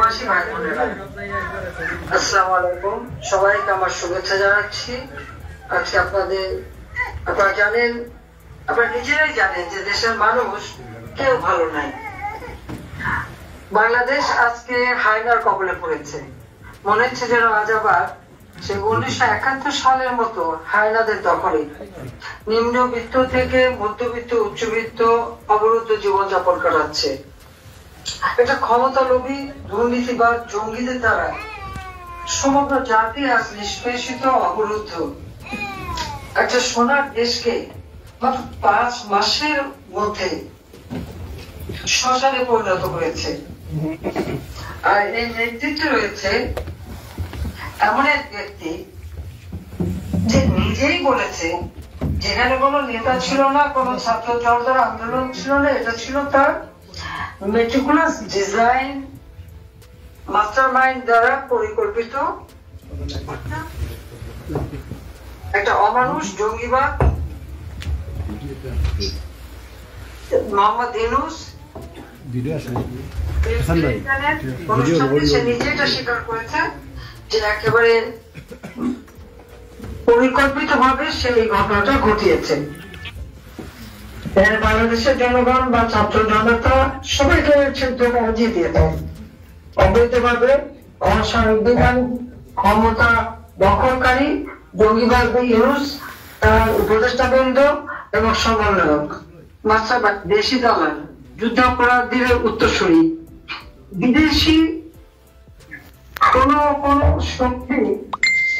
প্রবাসী ভাই বোনেরা, আসসালামু আলাইকুম। সবাইকে আমার শুভেচ্ছা জানাচ্ছি। আজকে আপনারা জানেন, আপনারা নিজেরাই জানেন যে দেশের মানুষ কেউ ভালো নাই। বাংলাদেশ আজকে হায়নার কবলে পড়েছে। মনে হচ্ছে যেন আজ আবার সে 1971 সালের মতো হায়নাদের দখলে নিম্নবিত্ত থেকে মধ্যবিত্ত উচ্চবিত্ত অবরুদ্ধ জীবনযাপন করাচ্ছে। এটা ক্ষমতালোভী দুর্নীতিবাদ জঙ্গিদের দ্বারা সমগ্র জাতি আজ নিষ্পেষিত অবরুদ্ধ। একটা সোনার দেশকে মাত্র 5 মাসের মধ্যে শ্মশানে পরিণত করেছে। আর এই নেতৃত্বে রয়েছে এমন এক ব্যক্তি যে নিজেই বলেছে যেখানে কোনো নেতা ছিল না, কোনো ছাত্র জনতার আন্দোলন ছিল না, এটা ছিল তার মেটিকুলাস ডিজাইন মাস্টার মাইন্ড দ্বারা পরিকল্পিত একটা অমানুষ জঙ্গিবাদ। মোহাম্মদ ইউনূস সে নিজে এটা স্বীকার করেছে যে একেবারে পরিকল্পিত ভাবে সে এই ঘটনাটা ঘটিয়েছে। বাংলাদেশের জনগণ বা ছাত্র জনতা সবাইকে বুঝিয়ে দিয়ে দেয় অবৈধভাবে অসাংবিধানিক ক্ষমতা দখলকারী জঙ্গিবাদ ইউনূস, তার উপদেষ্টা বৃন্দ এবং সমন্বয়ক মাস্টারবাদ, দেশি দালাল, যুদ্ধাপরাধীদের উত্তরসূরি, বিদেশি কোন কোন শক্তি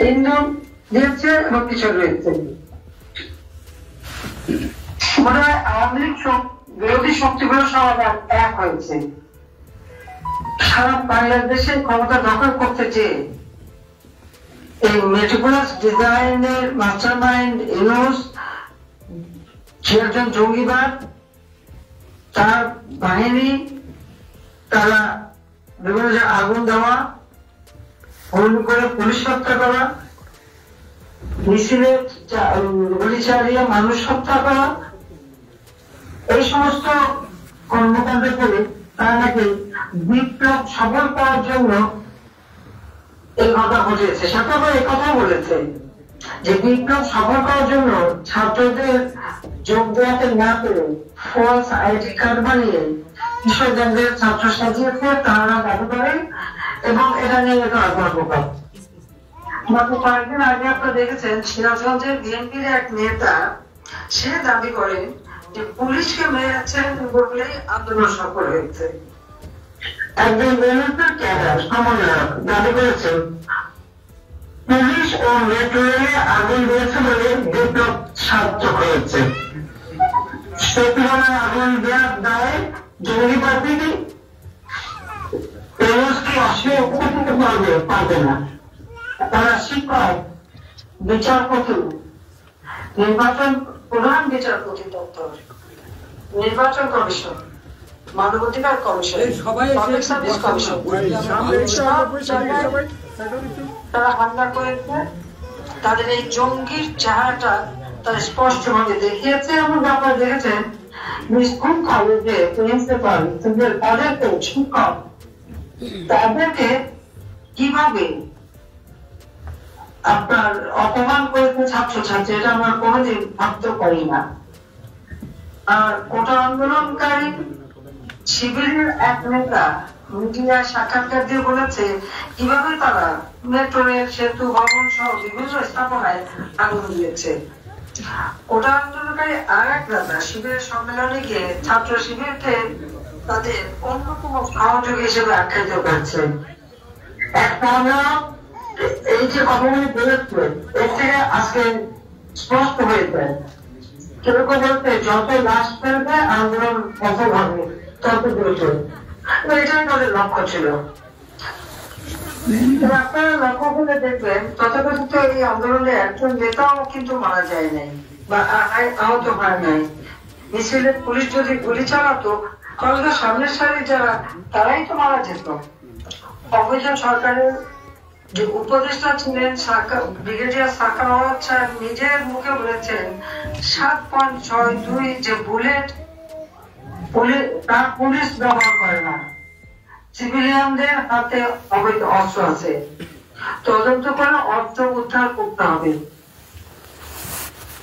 ইন্ধন দিয়েছে এবং কিছু রয়েছে। মনে হয় আওয়ামী লীগ বিরোধী শক্তিগুলো সমাধান এক হয়েছে। সারা বাংলাদেশে ক্ষমতা দখল করতে চেয়ে এই মেটিকুলাস ডিজাইনের মাস্টার মাইন্ড ইউনূস, সে একজন জঙ্গিবাদ, তার বাহিনী, তারা বিভিন্ন জায়গায় আগুন দেওয়া, গুলি করে পুলিশ হত্যা করা, মিছিলে গুলি চালিয়ে মানুষ হত্যা করা, এই সমস্ত কর্মকাণ্ড করে তারা নাকি বিপ্লব সফল করার জন্য এই কথা ঘটিয়েছে। সাথে আবার এই কথা বলেছে যে বিপ্লব সফল করার জন্য ছাত্রদের যোগ দেওয়াতে না পেরে ফলস আইডি কার্ড বানিয়ে কিশোরগঞ্জের ছাত্র সাজিয়েছে তারা দাবি করেন এবং এটা নিয়ে এটা গর্বকর। গত কয়েকদিন আগে আপনারা দেখেছেন সিরাজগঞ্জের বিএনপির এক নেতা সে দাবি করেন যে পুলিশকে মেরেছেন বলেই আন্দোলন সফল হয়েছে। একজন বিএনপির ক্যাডার সমন্বয়ক দাবি করেছেন পুলিশ ও মেট্রো রেলে আগুন দিয়েছে বলে বিপ্লব সার্থক হয়েছে। সেতুমানে আগুন দেওয়ার দায় জঙ্গিবাদীকে পুলিশকে অস্বীকার করতে পারবে না। তারা শিক্ষক, বিচারপতি, নির্বাচন প্রধান বিচারপতি দপ্তর, নির্বাচন কমিশন, মানবাধিকার কমিশন, পাবলিক সার্ভিস কমিশন, তারা হামলা করেছে। তাদের এই জঙ্গির চেহারাটা তারা স্পষ্ট ভাবে দেখিয়েছে এবং আপনারা দেখেছেন স্কুল কলেজে প্রিন্সিপাল তাদেরকে শিক্ষক তাদেরকে কিভাবে আপনার অপমান করেছে ছাত্রছাত্রী, এটা আমরা কোনোদিন ভাবতে পারি না। আর কোটা আন্দোলনকারী শিবিরের এক নেতা মিডিয়া সাক্ষাৎকার দিয়ে বলেছে কিভাবে তারা মেট্রো রেল, সেতু, ভবন সহ বিভিন্ন স্থাপনায় আগুন দিয়েছে। কোটা আন্দোলনকারী আর এক নেতা শিবিরের সম্মেলনে গিয়ে ছাত্র শিবিরকে তাদের অন্যতম সহযোগী হিসেবে আখ্যায়িত করছে। এক এই যে কথাগুলি বলেছে এর থেকে আজকে স্পষ্ট হয়েছে কিরকম বলতে যত লাশ ফেলবে আন্দোলন সফল হবে তত দ্রুত, এটাই তাদের লক্ষ্য ছিল। আপনারা লক্ষ্য করে দেখবেন তথাকথিত এই আন্দোলনে একজন নেতাও কিন্তু মারা যায় নাই বা আহত হয় নাই। মিছিলে পুলিশ যদি গুলি চালাতো তাহলে সামনের সারি যারা তারাই তো মারা যেত। অভিযোগ সরকারের যে উপদেষ্টা ছিলেন ব্রিগেডিয়ার সাখাওয়াত সাহেব নিজের মুখে বলেছেন 7.62 যে বুলেট তার পুলিশ ব্যবহার করে না, সিভিলিয়ানদের হাতে অবৈধ অস্ত্র আছে, তদন্ত করে অর্থ উদ্ধার করতে হবে।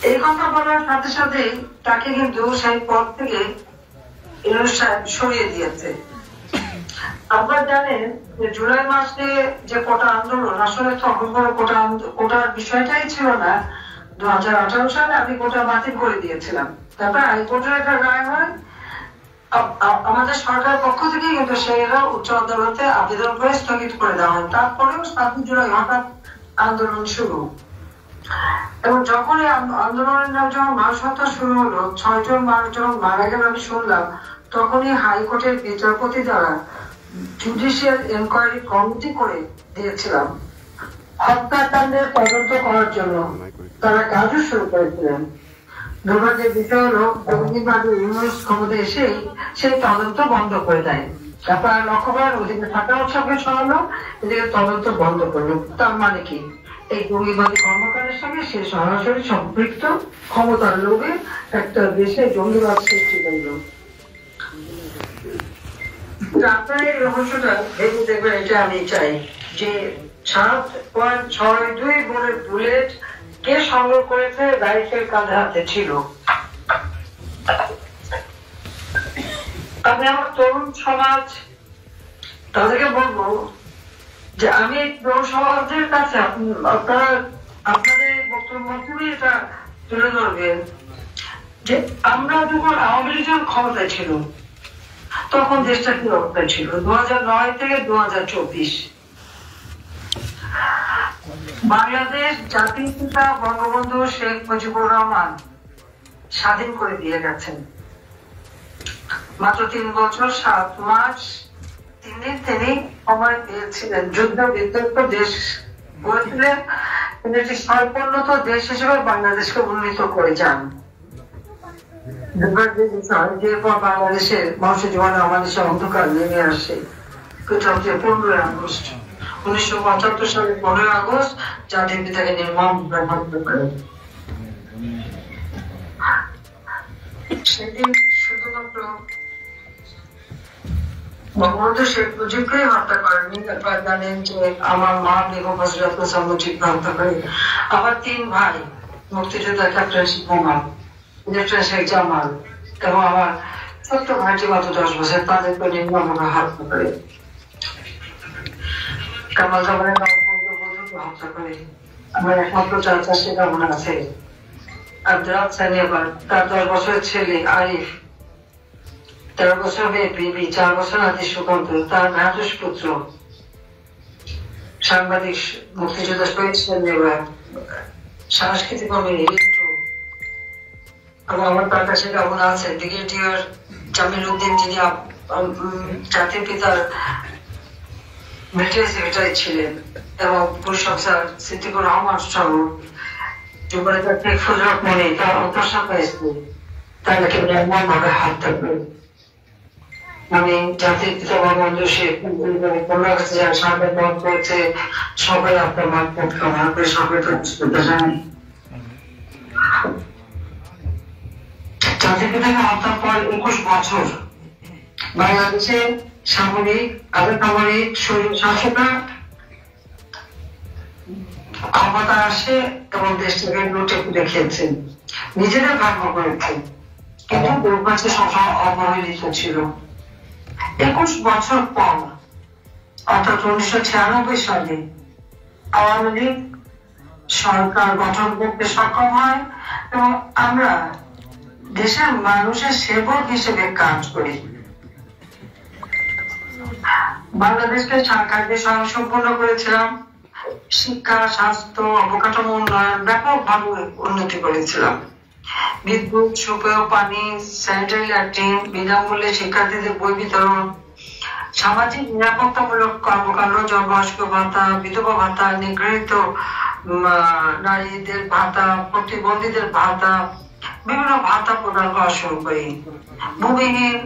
এই কথা বলার সাথে সাথে তাকে কিন্তু সেই পদ থেকে সরিয়ে দিয়েছে। আপনারা জানেন যে জুলাই মাসে যে কোটা আন্দোলন, আসলে তখন কোনো কোটার বিষয়টাই ছিল না। 2018 সালে আমি কোটা বাতিল করে দিয়েছিলাম, তারপর হাইকোর্টের একটা রায় হয়, আমাদের সরকারের পক্ষ থেকে কিন্তু সেটা উচ্চ আদালতে আবেদন করে স্থগিত করে দেওয়া হয়। তারপরেও 7 জুলাই হঠাৎ আন্দোলন শুরু, এবং যখন এই আন্দোলনের নাম যখন মানুষ হত্যা শুরু হলো, 6 জন মানুষ যখন মারা গেল আমি শুনলাম, তখনই হাইকোর্টের বিচারপতি দ্বারা জুডিশিয়াল এনকোয়ারি কমিটি করে দিয়েছিলাম হত্যাকাণ্ডের তদন্ত করার জন্য। তারা কাজও শুরু করেছিলেন। দুর্ভাগ্যের বিষয় হলো জঙ্গিবাদী ইউনুস ক্ষমতা এসেই সেই তদন্ত বন্ধ করে দেয়। তারপর লক্ষ্য করেন ওদিকে থাকা উৎসবকে সরালো, এদিকে তদন্ত বন্ধ করলো। তার মানে কি, এই জঙ্গিবাদী কর্মকাণ্ডের সঙ্গে সে সরাসরি সম্পৃক্ত, ক্ষমতার লোভে একটা দেশে জঙ্গিবাদ সৃষ্টি করলো। আপনার এই রহস্যটা ভেবে দেখবেন, এটা আমি চাই যে 7.62 বলে বুলেট কে সংগ্রহ করেছে, রাইফেল কাঁধে হাতে ছিল। আমি আমার তরুণ সমাজ তাদেরকে বলবো যে আমি তরুণ সমাজের কাছে আপনারা আপনাদের বক্তব্য মাধ্যমে এটা তুলে ধরবেন যে আমরা যখন আওয়ামী লীগ ক্ষমতায় ছিল তখন দেশটা কি অবস্থায় ছিল। 2009 থেকে 2024 বাংলাদেশ জাতির পিতা বঙ্গবন্ধু শেখ মুজিবুর রহমান স্বাধীন করে দিয়ে গেছেন। মাত্র 3 বছর 7 মাস তিনি সময় পেয়েছিলেন। যুদ্ধ বিধ্বস্ত দেশ গড়েছিলেন, তিনি একটি স্বল্পোন্নত দেশ হিসেবে বাংলাদেশকে উন্নীত করে যান। বাংলাদেশের মানুষের জীবনে আমাদের অন্ধকার নেমে আসে। 15 আগস্ট 1975 সালের 15 আগস্ট জাতির পিতাকে নির্মম হত্যা করে। সেদিন শুধুমাত্র বঙ্গবন্ধু শেখ মুজিবকে হত্যা করেনি, আপনারা জানেন যে আমার মা বেগম ফজলিয়াত হোসেন মুজিবকে হত্যা করে আমার 3 ভাই মুক্তিযোদ্ধা ক্যাপ্টেন শেখ মোহাম্মদ, লেফটেন্যান্ট শেখ জামাল এবং আমার ছোট্ট ভাইটি মাত্র 10 বছর, তাদেরকে নির্মমভাবে হত্যা করে। কামাল জামানের বন্ধুকে হত্যা করে। আমার একমাত্র চাচা সেটা মনে আছে, আব্দুল হাসান, আবার তার 10 বছরের ছেলে আরিফ, 13 বছর মেয়ে বিবি, 4 বছর নাতি সুকান্ত, তার ভ্রাতুষ পুত্র সাংবাদিক মুক্তিযোদ্ধা শহীদ সেনদেবা, সাংস্কৃতিক কর্মী রিন্টু, এবং আমার তার কাছে কেমন আছে ব্রিগেডিয়ার জামিল উদ্দিন, যিনি জাতির পিতার মিলিটারি সেক্রেটারি ছিলেন, এবং পুলিশ অফিসার সিদ্দিকুর রহমান সহ যুবনেতা শেখ ফজলুল মনি, তার অন্তঃসত্ত্বা পাইছে, তাদেরকে নির্মমভাবে হত্যা করে। আমি জাতির পিতা বঙ্গবন্ধু শেখ মুজিবুর কাছে যারা সামনে বন্ধ করেছে, সবাই আপনার মাধ্যমে কামনা করে সবাইকে শ্রদ্ধা জানাই। জাতির পিতাকে হত্যার পর 21 বছর বাংলাদেশে সামরিক, আধা-সামরিক শাসকরা ক্ষমতা আসে এবং দেশটাকে লুটে পুটে খেয়েছেন, নিজেরা ভাগ্য করেছেন, কিন্তু দুর্ভাগ্য সবসময় অবহেলিত ছিল। 21 বছর পর অর্থাৎ 1996 সালে আওয়ামী লীগ সরকার গঠন করতে সক্ষম হয় এবং আমরা দেশের মানুষের সেবক হিসেবে কাজ করি। বাংলাদেশকে সরকারকে স্বয়ংসম্পূর্ণ করেছিলাম, শিক্ষা, স্বাস্থ্য, অবকাঠামো উন্নয়ন ব্যাপকভাবে উন্নতি করেছিলাম। বিদ্যুৎ, সুপেয় পানি, স্যানিটারি ল্যাট্রিন, বিনামূল্যে শিক্ষার্থীদের বই বিতরণ, সামাজিক নিরাপত্তামূলক কর্মকাণ্ড, জনবয়স্ক ভাতা, বিধবা ভাতা, নিগৃহীত নারীদের ভাতা, প্রতিবন্ধীদের ভাতা, বিভিন্ন ভাতা প্রদান করা শুরু করি। ভূমিহীন,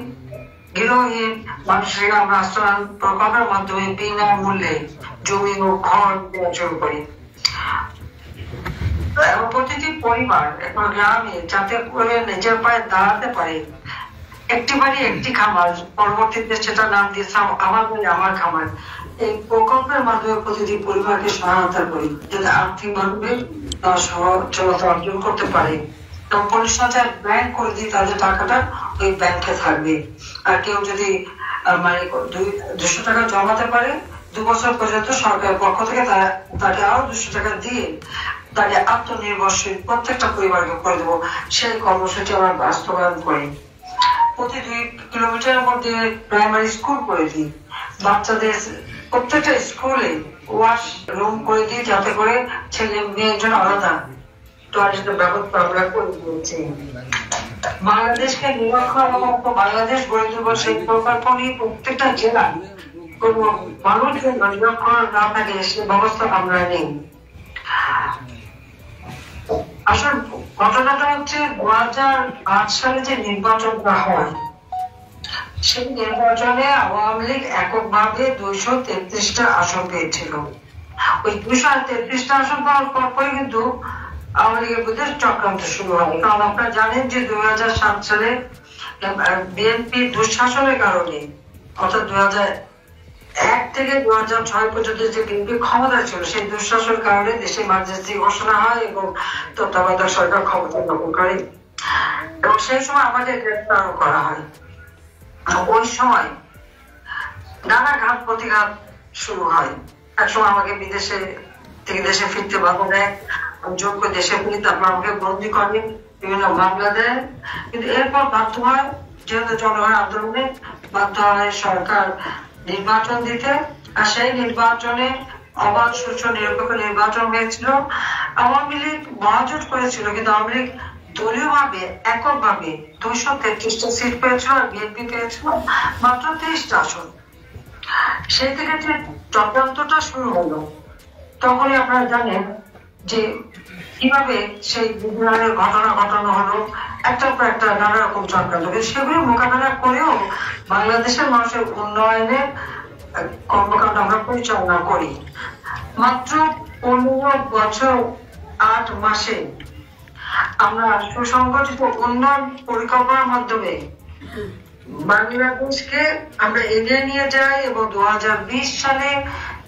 গৃহহীন মানুষের আমরা আশ্রয় প্রকল্পের মাধ্যমে বিনামূল্যে জমি ও ঘর দেওয়া শুরু করি। প্রতিটি পরিবার এখন গ্রামে যাতে করে নিজের পায়ে দাঁড়াতে পারে একটি বাড়ি একটি খামার, পরবর্তীতে সেটা নাম দিয়েছিলাম আমার বাড়ি আমার খামার। এই প্রকল্পের মাধ্যমে প্রতিটি পরিবারকে সহায়তা করি যাতে আর্থিকভাবে তারা সচ্ছলতা অর্জন করতে পারে, এবং 50,000 ব্যাংক করে দিই, তাদের টাকাটা ওই ব্যাংকে থাকবে। আর কেউ যদি মানে 200 টাকা জমাতে পারে 2 বছর পর্যন্ত সরকারের পক্ষ থেকে তাকে আরো 200 টাকা দিয়ে তাকে আত্মনির্ভরশীল প্রত্যেকটা পরিবারকে করে দেবো। সেই কর্মসূচি আমরা বাস্তবায়ন করি। প্রতি 2 কিলোমিটারের মধ্যে প্রাইমারি স্কুল করে দিই, বাচ্চাদের প্রত্যেকটা স্কুলে ওয়াশ রুম করে দিই, যাতে করে ছেলে মেয়ের জন্য আলাদা টয়লেটের ব্যবস্থা আমরা করে দিয়েছি। বাংলাদেশকে নিরক্ষর এবং বাংলাদেশ গড়ে তুলব সেই প্রকল্প নিয়ে প্রত্যেকটা জেলা কোন মানুষ নিরক্ষর না থাকে সে ব্যবস্থা আমরা নেই। আসল ঘটনাটা হচ্ছে 2008 সালে যে নির্বাচনটা হয়, সেই নির্বাচনে আওয়ামী লীগ এককভাবে 233টা আসন পেয়েছিল। ওই 233টা আসন পাওয়ার পরপরই কিন্তু আওয়ামী লীগের বিরুদ্ধে চক্রান্ত শুরু হয়। কারণ আপনারা জানেন যে 2007 সালে বিএনপি দুঃশাসনের কারণে, অর্থাৎ 2001 থেকে 2006 পর্যন্ত যে বিএনপি ক্ষমতা ছিল, সেই দুঃশাসনের কারণে দেশে ইমার্জেন্সি ঘোষণা হয় এবং তত্ত্বাবধায়ক সরকার ক্ষমতা দখল করে, এবং সেই সময় আমাদের গ্রেফতার করা হয়। ওই সময় নানা ঘাত প্রতিঘাত শুরু হয়। একসময় আমাকে বিদেশে থেকে দেশে ফিরতে বাধা দেয়, জোর করে দেশে ফিরি, তারপর আমাকে বন্দী করে, বিভিন্ন মামলা দেয়। কিন্তু এরপর বাধ্য হয়, যেহেতু জনগণের আন্দোলনে বাধ্য হয় সরকার নির্বাচন দিতে। আর সেই নির্বাচনে অবাধ সুষ্ঠু নিরপেক্ষ নির্বাচন হয়েছিল। আওয়ামী লীগ মহাজোট করেছিল, কিন্তু আওয়ামী লীগ দলীয় ভাবে এককভাবে 233টা সিট পেয়েছিল, আর বিএনপি পেয়েছিল মাত্র 30টা আসন। সেই থেকে যে চক্রান্তটা শুরু হলো, তখনই আপনারা জানেন যে কিভাবে সেই বিদ্রোহের ঘটনা ঘটানো হলো, একটার পর একটা নানা রকম চক্রান্ত। সেগুলি মোকাবেলা করেও বাংলাদেশের মানুষের উন্নয়নের কর্মকাণ্ড আমরা পরিচালনা করি। মাত্র 15 বছর 8 মাসে আমরা সুসংগঠিত উন্নয়ন পরিকল্পনার মাধ্যমে বাংলাদেশকে আমরা এগিয়ে নিয়ে যাই, এবং 2020 সালে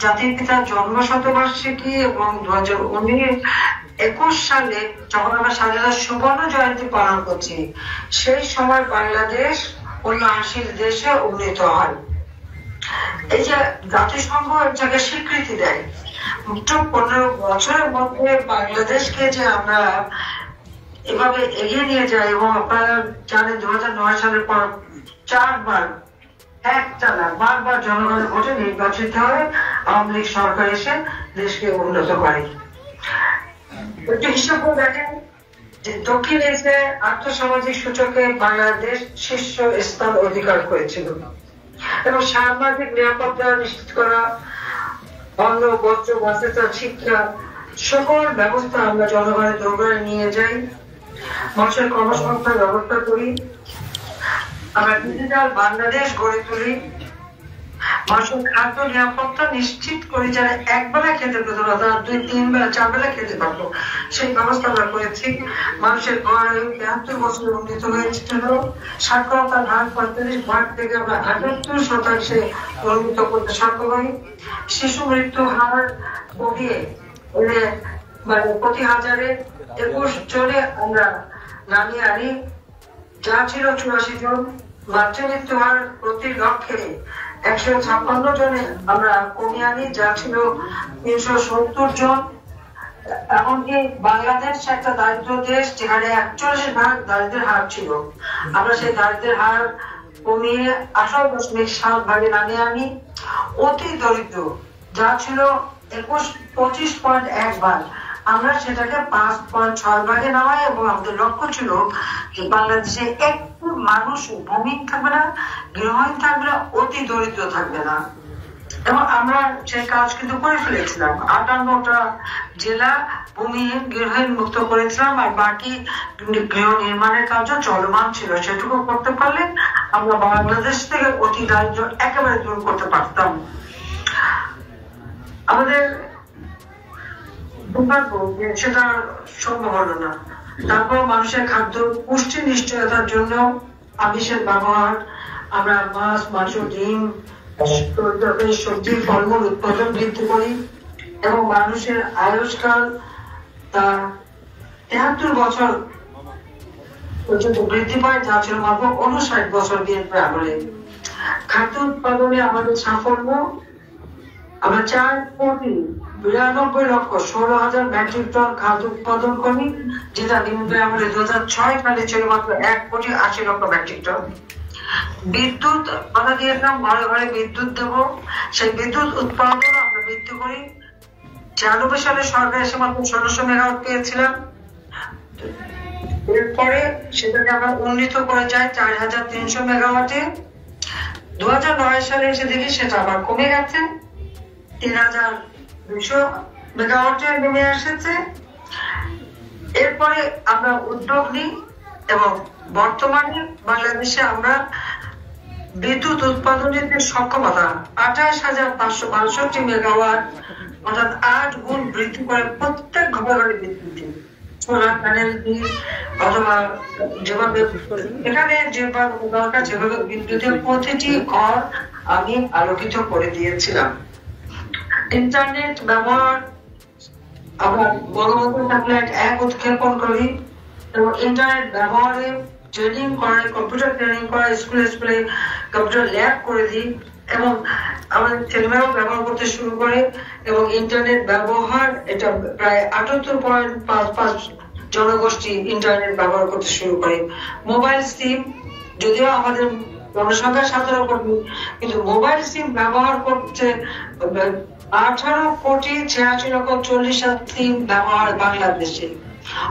জাতির পিতার জন্ম শতবার্ষিকী এবং 2021 সালে যখন আমরা স্বাধীনতার সুবর্ণ জয়ন্তী পালন করছি, সেই সময় বাংলাদেশ উন্নয়নশীল দেশে উন্নীত হয়। এই যে জাতিসংঘ এটাকে স্বীকৃতি দেয়, মাত্র 15 বছরের মধ্যে বাংলাদেশকে যে আমরা এভাবে এগিয়ে নিয়ে যাই। এবং আপনারা জানেন 2009 সালের পর 4 বার একটানা বারবার জনগণের ভোটে নির্বাচিত হয়ে আওয়ামী লীগ সরকার এসে দেশকে উন্নত করে। একটু হিসাব করে দেখেন যে দক্ষিণ এশিয়ায় আর্থসামাজিক সূচকে বাংলাদেশ শীর্ষ স্থান অধিকার করেছিল, এবং সামাজিক নিরাপত্তা নিশ্চিত করা, অন্ন বস্ত্র বাসস্থান শিক্ষা সকল ব্যবস্থা আমরা জনগণের দরবারে নিয়ে যাই। মানুষের কর্মসংস্থান ব্যবস্থা করি, আমরা ডিজিটাল বাংলাদেশ গড়ে তুলি, মানুষের খাদ্য নিরাপত্তা নিশ্চিত করি, যারা একবেলা খেতে পেত না তারা 2-3 বেলা 4 বেলা খেতে পারতো, সেই ব্যবস্থা আমরা করেছি। মানুষের গড় 72 বছরে উন্নীত হয়েছিল, সাক্ষরতার হার 45% থেকে আমরা 78% উন্নীত করতে সক্ষম হই। শিশু মৃত্যু হার কমিয়ে মানে প্রতি 1000-এ 21 জনে আমরা নামিয়ে আনি, যা ছিল 84 জন। বাচ্চা মৃত্যু হার প্রতি লক্ষে 156 জনে আমরা কমিয়ে আনি, যা ছিল 370 জন। এমনকি বাংলাদেশ একটা দারিদ্র দেশ, যেখানে 41% দারিদ্রের হার ছিল, আমরা সেই দারিদ্রের হার কমিয়ে 18.7 নামিয়ে আনি। অতি দরিদ্র যা ছিল 25.1 ভাগ, আমরা সেটাকে 5.6 ভাগে নামাই, এবং আমাদের লক্ষ্য ছিল যে বাংলাদেশে একটু মানুষ ভূমিহীন থাকবে না, গৃহহীন থাকবে না, অতি দরিদ্র থাকবে না। এবং আমরা সেই কাজ কিন্তু করে ফেলেছিলাম। 58টা জেলা ভূমিহীন গৃহহীন মুক্ত করেছিলাম, আর বাকি গৃহ নির্মাণের কাজও চলমান ছিল। সেটুকু করতে পারলে আমরা বাংলাদেশ থেকে অতি দারিদ্র একেবারে দূর করতে পারতাম। আমাদের দুর্ভাগ্য যে সেটা সম্ভব হলো না। তারপর মানুষের খাদ্য পুষ্টি নিশ্চয়তার জন্য আমিষের ব্যবহার, আমরা মাছ, মাংস, ডিম, সবজি, ফলমূল উৎপাদন বৃদ্ধি করি এবং মানুষের আয়ুষ্কাল তা 73 বছর পর্যন্ত বৃদ্ধি পায়, যা ছিল মাত্র 59 বছর বিএনপি আমলে। খাদ্য উৎপাদনে আমাদের সাফল্য, আমরা 4,92,16,000 মেট্রিক টন খাদ্য উৎপাদন করি, যেটা বিএনপি আমলে 2006 সালে ছিল মাত্র 1,80,00,000 মেট্রিক টন। বিদ্যুৎ আমরা দিয়েছিলাম, ঘরে ঘরে বিদ্যুৎ দেব, সেই বিদ্যুৎ উৎপাদন আমরা বৃদ্ধি করি। 96 সালে সরকার এসে মাত্র 1600 মেগাওয়াট পেয়েছিলাম, এরপরে সেটাকে আমরা উন্নীত করে যাই 4300 মেগাওয়াটে। 2009 সালে এসে দেখি সেটা আবার কমে গেছে, 3200 মেগাওয়াটে নেমে এসেছে। এরপরে আমরা উদ্যোগ নিই এবং বর্তমানে বাংলাদেশে আমরা বিদ্যুৎ উৎপাদনের যে সক্ষমতা 28,562 মেগাওয়াট, অর্থাৎ 8 গুণ বৃদ্ধি করে প্রত্যেক ঘরে ঘরে বিদ্যুৎ দিই, সোলার প্যানেল দিই অথবা যেভাবে এখানে যেভাবে দরকার যেভাবে বিদ্যুতের প্রতিটি ঘর আমি আলোকিত করে দিয়েছিলাম। ইন্টারনেট ব্যবহার, আমরা বঙ্গবন্ধু স্যাটেলাইট 1 উৎক্ষেপণ করি এবং ইন্টারনেট ব্যবহারে ট্রেনিং করে, কম্পিউটার ট্রেনিং করা, স্কুলে স্কুলে কম্পিউটার ল্যাব করে দিই এবং আমাদের ছেলেমেয়েরাও ব্যবহার করতে শুরু করে এবং ইন্টারনেট ব্যবহার এটা প্রায় 78.55 জনগোষ্ঠী ইন্টারনেট ব্যবহার করতে শুরু করে। মোবাইল সিম, যদিও আমাদের জনসংখ্যা 17 কোটি, কিন্তু মোবাইল সিম ব্যবহার করছে 18,86,40,000 সিম ব্যবহার বাংলাদেশে,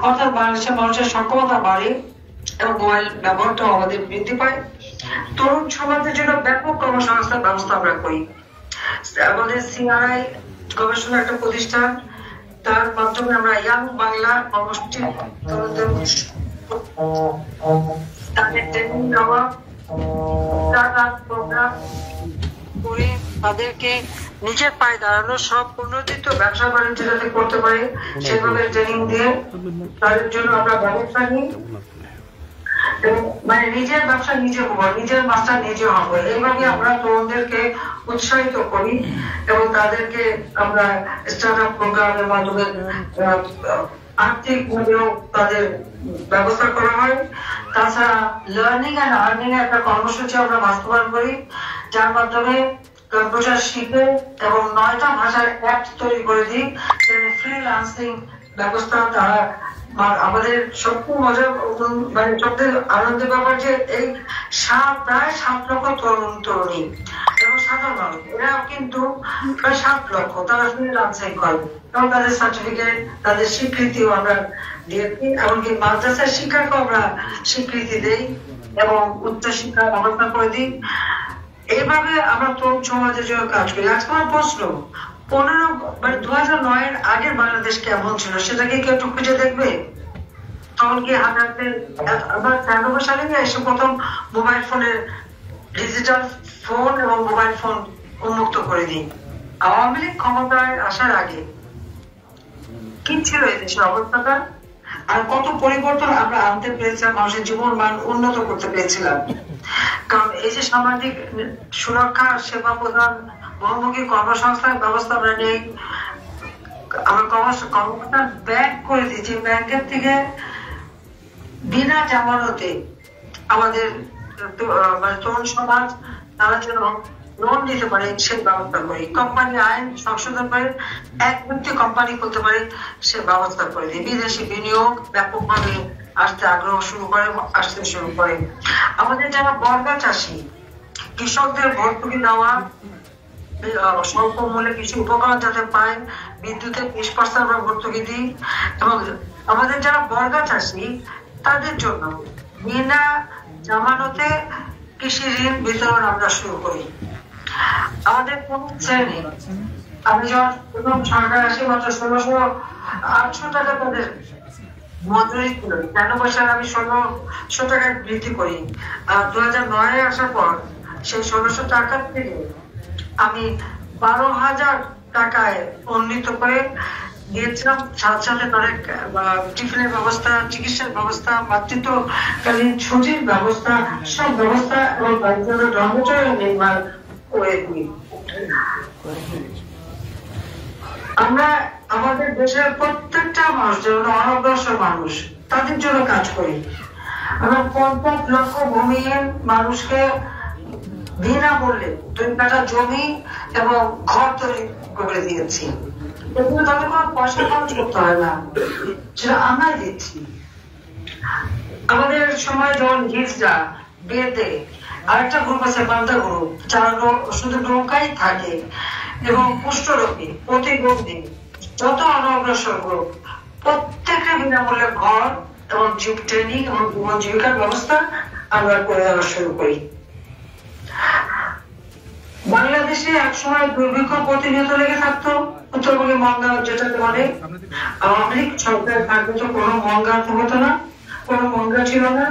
অর্থাৎ বাংলাদেশের মানুষের সক্ষমতা বাড়ে এবং মোবাইল ব্যবহারটাও আমাদের বৃদ্ধি পায়। তরুণ সমাজের জন্য ব্যাপক কর্মসংস্থান ব্যবস্থা আমরা করি। আমাদের সিআরআই গবেষণা একটা প্রতিষ্ঠান, তার মাধ্যমে আমরা ইয়াং বাংলা কর্মসূচি তাদের ট্রেনিং দেওয়া, প্রোগ্রাম করে তাদেরকে নিজের পায়ে দাঁড়ানো, সব উন্নতিত ব্যবসা বাণিজ্য যাতে করতে পারে সেভাবে ট্রেনিং দিয়ে তাদের জন্য আমরা ব্যবস্থা নিই। মানে নিজের ব্যবসা নিজে হবো, নিজের মাস্টার নিজে হবো, এইভাবে আমরা তরুণদেরকে উৎসাহিত করি এবং তাদেরকে আমরা স্টার্ট আপ প্রোগ্রামের মাধ্যমে আর্থিক ভাবেও তাদের ব্যবস্থা করা হয়। তাছাড়া লার্নিং অ্যান্ড আর্নিং এর একটা কর্মসূচি আমরা বাস্তবায়ন করি, যার মাধ্যমে কম্পিউটার শিখে এবং 9টা ভাষার অ্যাপ তৈরি করে দিই, ফ্রিল্যান্সিং ব্যবস্থা। তারা আমাদের সবচেয়ে মজার মানে সবচেয়ে আনন্দের ব্যাপার যে এই প্রায় 7 লক্ষ তরুণ তরুণী এবং সাধারণ মানুষ, এরা কিন্তু প্রায় 7 লক্ষ তারা ফ্রিল্যান্সিং করে এবং তাদের সার্টিফিকেট, তাদের স্বীকৃতিও আমরা দিয়েছি, এমনকি মাদ্রাসার শিক্ষাকেও আমরা স্বীকৃতি দেই এবং উচ্চশিক্ষার ব্যবস্থা করে দিই। এইভাবে আমরা তরুণ সমাজের জন্য কাজ করি। আজকে আমার প্রশ্ন, 2009 এর আগের বাংলাদেশ কেমন ছিল সেটাকে কেউ একটু খুঁজে দেখবে? তখন কি হাতে আবার 93 সালে এসে প্রথম মোবাইল ফোনের ডিজিটাল ফোন এবং মোবাইল ফোন উন্মুক্ত করে দিই। আওয়ামী লীগ ক্ষমতায় আসার আগে কি ছিল এই দেশের অবস্থাটা, আর কত পরিবর্তন আমরা আনতে পেরেছিলাম, মানুষের জীবন মান উন্নত করতে পেরেছিলাম। কারণ এই যে সামাজিক সুরক্ষা, সেবা প্রদান, বহুমুখী কর্মসংস্থান ব্যবস্থা আমরা নেই, আমরা কর্মসংস্থান ব্যাংক করে দিচ্ছি, ব্যাংকের থেকে বিনা জামানতে আমাদের তরুণ সমাজ তারা যেন লোন দিতে পারে সে ব্যবস্থা করি। কোম্পানি আইন সংশোধন করে এক ব্যক্তি কোম্পানি করতে পারে সে ব্যবস্থা করে দিই। বিদেশি বিনিয়োগ ব্যাপকভাবে আসতে শুরু করে। আমাদের যারা বর্গা চাষী, কৃষকদের ভর্তুকি দেওয়া, স্বল্প মূল্যে কৃষি উপকরণ যাতে পায়, বিদ্যুতের 20% আমরা ভর্তুকি দিই এবং আমাদের যারা বর্গা চাষী তাদের জন্য বিনা জামানতে কৃষি ঋণ বিতরণ আমরা শুরু করি। আমাদের কোন শ্রেণী, আমি যখন প্রথম সরকার আসি মাত্র 1600 টাকা তাদের মজুরি ছিল, 93 সালে আমি 1600 টাকায় বৃদ্ধি করি। আর 2009 আসার পর সেই 1600 টাকার থেকে আমি 12,000 টাকায় উন্নীত করে গিয়েছিলাম, সাথে সাথে তাদের টিফিনের ব্যবস্থা, চিকিৎসার ব্যবস্থা, মাতৃত্বকালীন ছুটির ব্যবস্থা, সব ব্যবস্থা এবং ডরমিটরি নির্মাণ করে দিই। আমরা আমাদের দেশের প্রত্যেকটা মানুষ যারা অনগ্রসর মানুষ, তাদের জন্য কাজ করি। আমরা 50 লক্ষ ভূমিহীন মানুষকে বিনামূল্যে 2 কাঠা জমি এবং ঘর তৈরি করে দিয়েছি। এগুলো তাদের কোনো পয়সা খরচ করতে হয় না, সেটা আমরাই দিচ্ছি। আমাদের সময় যখন হিজড়া বেদে আরেকটা গ্রুপ আছে, পান্তা গ্রুপ, যারা শুধু নৌকাই থাকে এবং কুষ্ঠরোগী, প্রতিবন্ধী, যত অনগ্রসর গ্রুপ, প্রত্যেকটা বিনামূল্যে ঘর এবং ট্রেনিং এবং জীবিকার ব্যবস্থা আমরা করে দেওয়া শুরু করি। বাংলাদেশে একসময় দুর্ভিক্ষ প্রতিনিয়ত লেগে থাকতো, উত্তরবঙ্গে মঙ্গা যেটাকে বলে। আওয়ামী লীগ সরকার থাকবে তো কোনো মঙ্গা হতো না, কোনো মঙ্গা ছিল না,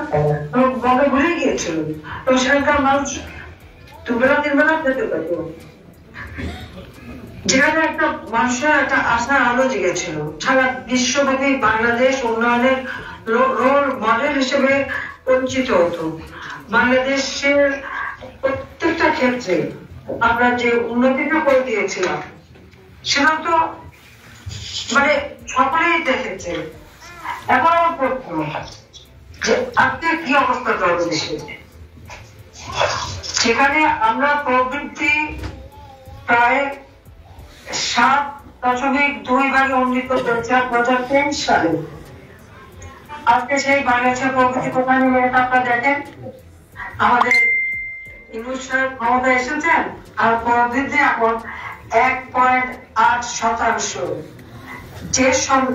মঙ্গা ভুলে গিয়েছিল এবং সেখানকার মানুষ 2 বেলা 3 বেলা খেতে পেত, যেখানে একটা মানুষের একটা আশার আলো জেগেছিল। সারা বিশ্বব্যাপী বাংলাদেশ উন্নয়নের রোল মডেল হিসেবে পরিচিত হতো। বাংলাদেশের প্রত্যেকটা ক্ষেত্রে আমরা যে উন্নতিটা করে দিয়েছিলাম সেটা তো মানে সকলেই দেখেছে। এখন আমার প্রশ্ন যে আজকে কি অবস্থা চলছে দেশে, সেখানে আমরা প্রবৃদ্ধি প্রায় 7.2 ভাগে উন্নীত করেছে 2023 সালে। আজকে সেই বাংলাদেশের প্রবৃদ্ধি কোথায় নেমে গেছে আপনারা দেখেন। আমাদের ক্ষমতা এসেছেন আর প্রবৃদ্ধি এখন 1.8%।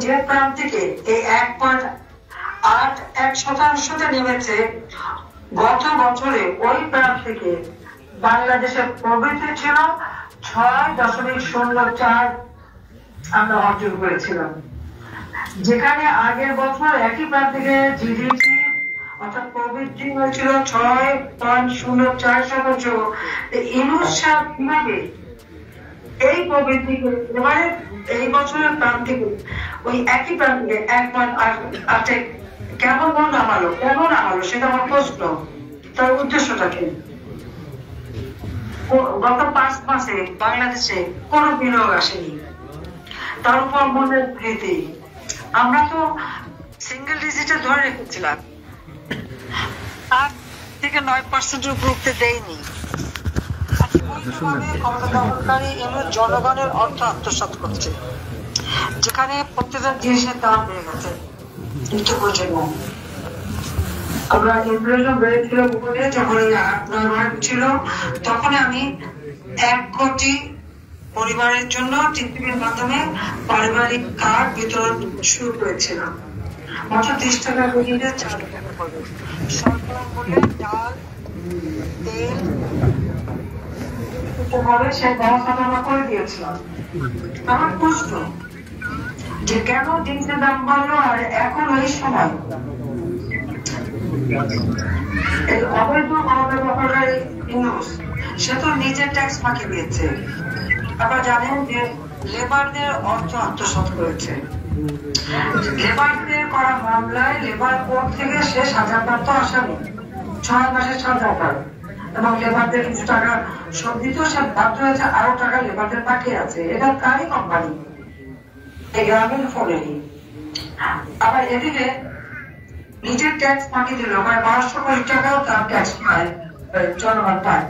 যে প্রান্তিকে এই 1.81% নেমেছে, গত বছরে ওই প্রান্তিকে বাংলাদেশের প্রবৃদ্ধি ছিল 6.04 আমরা অর্জন করেছিলাম, যেখানে আগের বছর একই প্রান্তিকে জিডিপি অর্থাৎ প্রবৃদ্ধি হয়েছিল 6.04%। কিভাবে এই প্রবৃদ্ধিকে এবারে এই বছরের প্রান্তিকে ওই একই প্রান্তিকে 1.8 কেমন নামালো সেটা আমার প্রশ্ন। তার উদ্দেশ্যটা কি? গত 5 মাসে বাংলাদেশে কোনো বিনিয়োগ আসেনি, তার উপর মনের ভীতি। আমরা তো সিঙ্গেল ডিজিটে ধরে রেখেছিলাম, 8 থেকে 9% উপরে দেয়নি। জনগণের অর্থ আত্মসাৎ করছে, যেখানে প্রত্যেকটা জিনিসের দাম বেড়ে গেছে নিত্য প্রয়োজনীয়। আমরা ইনফ্লেশন বেড়েছিল বলে যখন 8-9 ছিল, তখন আমি 1 কোটি পরিবারের জন্য টিপির মাধ্যমে পারিবারিক কার্ড বিতরণ শুরু করেছিলাম। মাত্র 30 টাকা কেজিতে চাল পড়বে, সরকার বলে ডাল, তেল সেই ব্যবস্থাটা আমরা করে দিয়েছিলাম। আমার প্রশ্ন যে কেন জিনিসের দাম বাড়লো আর এখন এই সময় অবৈধ সে তো নিজের ট্যাক্স ফাঁকি দিয়েছে। আপনারা জানেন যে লেবারদের অর্থ আত্মসাৎ করেছে। লেবারদের করা মামলায় লেবার কোর্ট থেকে সে সাজাপ্রাপ্ত আসামি, 6 মাসের সাজা, এবং লেবারদের কিছু টাকা শোধ দিতেও সে বাধ্য হয়েছে, আরো টাকা লেবারদের পাঠিয়ে আছে। এটা তারই কোম্পানি, এই গ্রামীণ ফোনেরই। আবার এদিকে নিজের ট্যাক্স ফাঁকি দিল, মানে 1200 কোটি টাকাও তার ট্যাক্স পায়, জনগণ পায়।